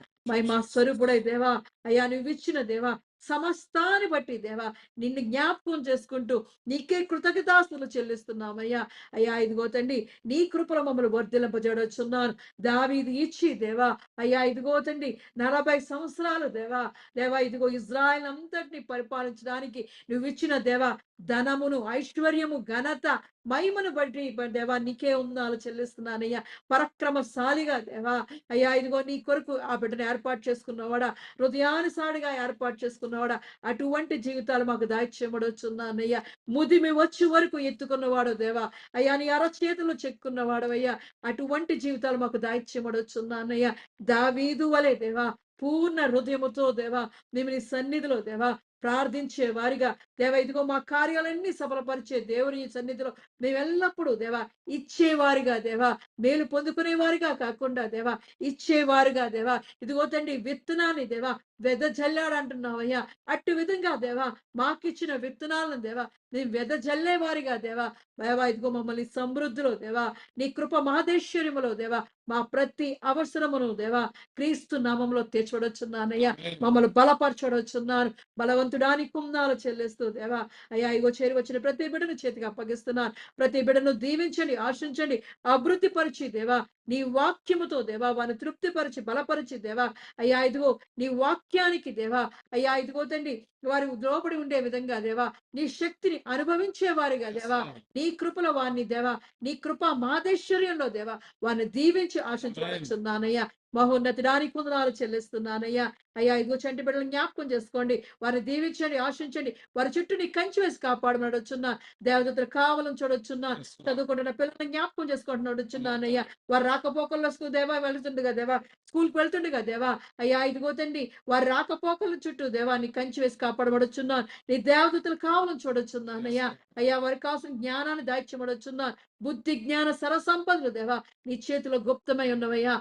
మా స్వరూపుడై దేవా అయ్యా నువ్విచ్చిన దేవా సమస్తాన్ని బట్టి దేవా నిన్ను జ్ఞాపకం చేసుకుంటూ నీకే కృతజ్ఞతాస్తులు చెల్లిస్తున్నామయ్యా అయ్యా ఇదిగో తండ్రి నీ కృపలో మమ్మల్ని వర్ధిలింపజేయడొచ్చున్నాను దావీదు ఇచ్చి దేవా అయ్యా ఇదిగో తండ్రి 40 సంవత్సరాలు దేవా దేవా ఇదిగో ఇజ్రాయెల్ అంతటిని పరిపాలించడానికి నువ్విచ్చిన దేవా ధనమును ఐశ్వర్యము ఘనత మహిమను బట్టి దేవా నీకే ఉందాలు చెల్లిస్తున్నానయ్యా పరక్రమశాలిగా దేవా అయ్యా ఇదిగో నీ కొరకు ఆ బిడ్డను ఏర్పాటు చేసుకున్నవాడా హృదయానుసారిగా ఏర్పాటు చేసుకున్నవాడా అటువంటి జీవితాలు మాకు దాయిచ్యమడొచ్చున్నానయ్యా ముదిమి వచ్చి వరకు ఎత్తుకున్నవాడు దేవా అయ్యా నీ అరచేతులు చెక్కున్నవాడు అయ్యా అటువంటి జీవితాలు మాకు దాయిచ్యమడొచ్చున్నానయ్యా దావీదు వలె దేవా పూర్ణ హృదయముతో దేవా మేము నీ సన్నిధిలో దేవా ప్రార్థించే వారిగా దేవా ఇదిగో మా కార్యాలన్నీ సఫలపరిచే దేవుని సన్నిధిలో మేము ఎల్లప్పుడూ దేవా ఇచ్చేవారిగా దేవా మేలు పొందుకునే వారిగా కాకుండా దేవా ఇచ్చేవారుగా దేవా ఇదిగో తండ్రి విత్తనాన్ని దేవా వెదజల్లాడు అంటున్నావయ్యా అట్టి విధంగా దేవా మాకిచ్చిన విత్తనాలను దేవా మేము వెదజల్లే వారిగా దేవా దేవా ఇదిగో మమ్మల్ని సమృద్ధిలో దేవా నీ కృప మహదేశ్వర్యములో దేవా మా ప్రతి అవసరమును దేవా క్రీస్తు నామంలో తీర్చబడొచ్చున్నానయ్యా మమ్మల్ని బలపరచబడొచ్చున్నాను బలవంతుడానికి కుందాలు చెల్లిస్తూ దేవా అయ్యా ఇగో చేరి వచ్చిన ప్రతి బిడ్డను చేతికి అప్పగిస్తున్నాను ప్రతి బిడ్డను దీవించండి ఆశించండి అభివృద్ధి పరిచి దేవా నీ వాక్యముతో దేవా వారిని తృప్తిపరిచి బలపరిచి దేవా అయ్యా ఇదిగో నీ వాక్యానికి దేవా అయ్యా ఇదిగో తండ్రి వారి లోబడి ఉండే విధంగా దేవా నీ శక్తిని అనుభవించే వారిగా దేవా నీ కృపలో వారిని దేవా నీ కృప మాదేశ్వర్యంలో దేవా వారిని దీవించి ఆశించుకున్నానయ్యా మహోన్నతుడానికి వందనాలు చెల్లిస్తున్నానయ్యా. అయ్యా ఇదిగో చంటి బిడ్డలను జ్ఞాపకం చేసుకోండి. వారిని దీవించండి, ఆశించండి. వారి చుట్టూ నీ కంచె వేసి కాపాడమనొచ్చున్నా. దేవదూతల కావలను చూడొచ్చున్నా. Yes, Lord. చదువుకుంటున్న పిల్లల్ని జ్ఞాపకం చేసుకుంటున్నాడొచ్చున్నానయ్యా. వారు రాకపోకల్లో దేవా వెళ్తుండగా దేవా, స్కూల్‌కి వెళ్తుండగా దేవా, అయ్యా ఇదిగో తండ్రి వారి రాకపోకల చుట్టూ దేవా నీ కంచె వేసి కాపాడబడుచున్నాను. నీ దేవదూతల కావలను చూడొచ్చున్నానయ్యా. Yes, Lord. అయ్యా వారికి కావాల్సిన జ్ఞానాన్ని దాయిచ్చబడుచున్నాను. బుద్ధి జ్ఞాన సర్వసంపదలు దేవా నీ చేతిలో గుప్తమై ఉన్నవయ్యా.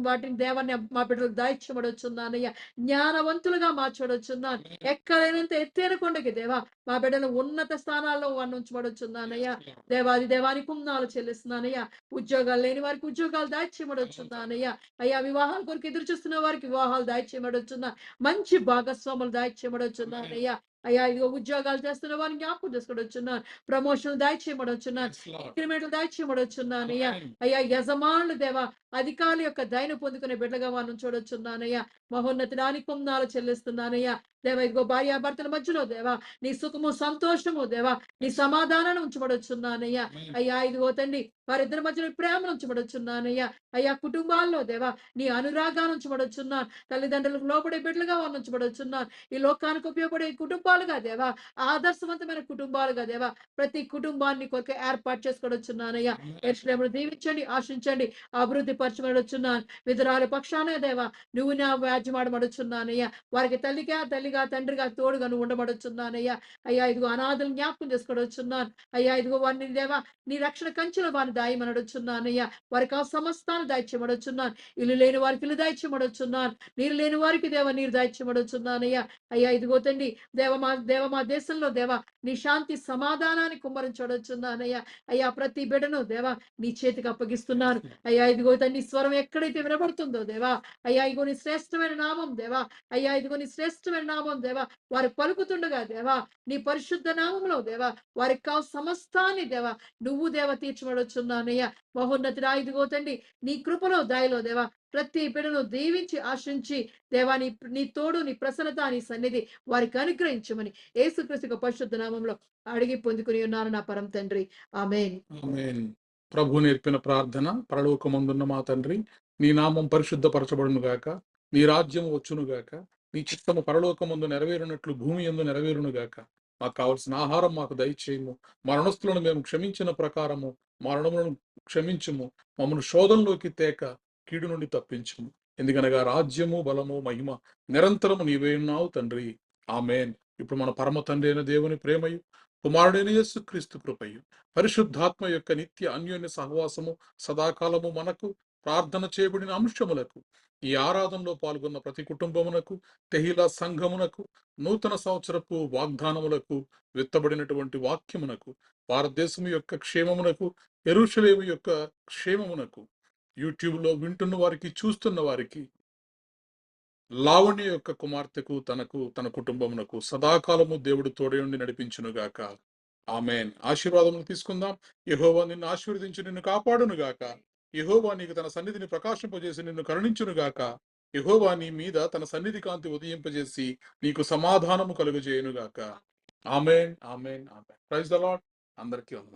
వాటిని దేవాన్ని మా బిడ్డలకు దాయిచ్చబడుచున్నానయ్యా. జ్ఞానవంతులుగా మార్చబడుచున్నాను. ఎక్కడైనంత ఎత్తైన కొండకి దేవా మా బిడ్డలు ఉన్నత స్థానాల్లో వారిని ఉంచబడుచున్నానయ్యా. Yes, Lord. దేవాది దేవానికి వందనాలు చెల్లిస్తున్నానయ్యా. ఉద్యోగాలు లేని వారికి ఉద్యోగాలు దాయిచ్చబడుచున్నానయ్యా. అయ్యా వివాహాల కొరకు ఎదురు చూస్తున్న వారికి వివాహాలు దాయిచ్చబడుచున్నా. మంచి భాగస్వాములు దాయిచ్చబడుచున్నానయ్యా. అయ్యా ఇదిగో ఉద్యోగాలు చేస్తున్న వారిని జ్ఞాపకం చేసుకోవచ్చున్నాను. ప్రమోషన్లు దాయిచ్చబడుచున్నాను. Yes, Lord. ఇంక్రిమెంట్లు దాయిచ్చబడుచున్నానయ్యా. Amen. అయ్యా యజమానులు దేవా అధికారుల యొక్క దయను పొందుకునే బిడ్డగా వారిని చూడొచ్చున్నానయ్యా. మహోన్నతుడానికి వందనాలు చెల్లిస్తున్నానయ్యా. దేవా ఇదిగో భార్యాభర్తల మధ్యలో దేవా నీ సుఖము సంతోషము దేవా నీ సమాధానాన్ని ఉంచబడుచున్నానయ్యా. Amen. అయ్యా ఇదిగో తండ్రి వారిద్దరి మధ్యలో ప్రేమను ఉంచబడుచున్నానయ్యా. అయ్యా కుటుంబాల్లో దేవా నీ అనురాగాన్ని ఉంచబడుచున్నాను. తల్లిదండ్రులకు లోబడే బిడ్డలుగా వారిని ఉంచబడుచున్నాను. ఈ లోకానికి ఉపయోగపడే కుటుంబాలుగా దేవా ఆదర్శవంతమైన కుటుంబాలుగా దేవా ప్రతి కుటుంబాన్ని కొరకు ఏర్పాటు చేసుకోవచ్చున్నానయ్యా. యెరూషలేమును దీవించండి, ఆశించండి, అభివృద్ధి పరచబడుచున్నాను. విధురాలు పక్షాన దేవా నువ్వు నా వ్యాజ్యమాడబడుచున్నానయ్యా. వారికి తల్లిగా తండ్రిగా తోడుగా నువ్వు ఉండబడుచున్నానయ్యా. అయ్యా ఇదిగో అనాథలు జ్ఞాపకం చేసుకోవచ్చున్నాను. అయ్యా ఇదిగో వారిని దేవా నీ రక్షణ కంచెలో వారిని దాయమనడుచున్నానయ్యా. వారికి ఆ సమస్తాన్ని దాయిచ్చబడుచున్నాను. ఇల్లు లేని వారికి ఇల్లు దాయిచ్చబడుచున్నాను. నీరు లేని వారికి దేవ నీరు దాయిచ్చబడుచున్నానయ్యా. అయ్యా ఇదిగో తండ్రి దేవ మా దేశంలో దేవా నీ శాంతి సమాధానాన్ని కుమ్మరించబడుచున్నానయ్యా. అయ్యా ప్రతి బిడ్డను దేవా నీ చేతికి అప్పగిస్తున్నాను. అయ్యా ఇదిగో తండ్రి స్వరం ఎక్కడైతే వినబడుతుందో దేవా అయ్యా ఇదిగో నీ శ్రేష్టమైన నామం దేవా అయ్యా ఇదిగో నీ శ్రేష్టమైన నామం దేవా వారు పలుకుతుండగా దేవా నీ పరిశుద్ధ నామంలో దేవా వారికి కావు సమస్తాన్ని దేవా నువ్వు దేవ తీర్చబడుచున్నానయ్యా. మహోన్నతుడా ఇదిగో తండ్రి నీ కృపలో దాయిలో దేవా ప్రతి బిడ్డను దీవించి ఆశించి దేవా నీ తోడు నీ ప్రసన్నత నీ సన్నిధి వారికి అనుగ్రహించమని యేసుక్రీస్తు పరిశుద్ధ నామంలో అడిగి పొందుకుని ఉన్నాను నా పరం తండ్రి. ఆమేన్. ఆమేన్. ప్రభు నేర్పిన ప్రార్థన. పరలోకమందున్న మా తండ్రి, నీ నామం పరిశుద్ధపరచబడును గాక, నీ రాజ్యం వచ్చును గాక, నీ చిత్తము పరలోకమందు నెరవేరునట్లు భూమి యందు నెరవేరును గాక. మాకు కావలసిన ఆహారం మాకు దయచేయము. మా రుణస్థులను మేము క్షమించిన ప్రకారము మా రుణములను క్షమించుము. మమ్మల్ని శోధనలోకి తేక కీడు నుండి తప్పించుము. ఎందుకనగా రాజ్యము బలము మహిమ నిరంతరము నీవే ఉన్నావు తండ్రి. ఆమేన్. ఇప్పుడు మన పరమ తండ్రి అయిన దేవుని ప్రేమయు కుమారుడైన యేసుక్రీస్తు కృపయు పరిశుద్ధాత్మ యొక్క నిత్య అన్యోన్య సహవాసము సదాకాలము మనకు ప్రార్థన చేయబడిన అంశములకు ఈ ఆరాధనలో పాల్గొన్న ప్రతి కుటుంబమునకు తెహిలా సంఘమునకు నూతన సంవత్సరపు వాగ్దానములకు విత్తబడినటువంటి వాక్యమునకు భారతదేశం యొక్క క్షేమమునకు యెరూషలేము యొక్క క్షేమమునకు యూట్యూబ్లో వింటున్న వారికి చూస్తున్న వారికి లావణ్య యొక్క కుమార్తెకు తనకు తన కుటుంబమునకు సదాకాలము దేవుడు తోడయుండి నడిపించునుగాక. ఆమేన్. ఆశీర్వాదములు తీసుకుందాం. యెహోవా నిన్ను ఆశీర్వదించి నిన్ను కాపాడునుగాక. యెహోవా నీకు తన సన్నిధిని ప్రకాశింపజేసి నిన్ను కరుణించునుగాక. యెహోవా నీ మీద తన సన్నిధి కాంతి ఉదయింపజేసి నీకు సమాధానము కలుగజేయునుగాక. ఆమేన్. ఆమేన్. ఆమేన్. Praise the Lord. అందరికీ వందనాలు.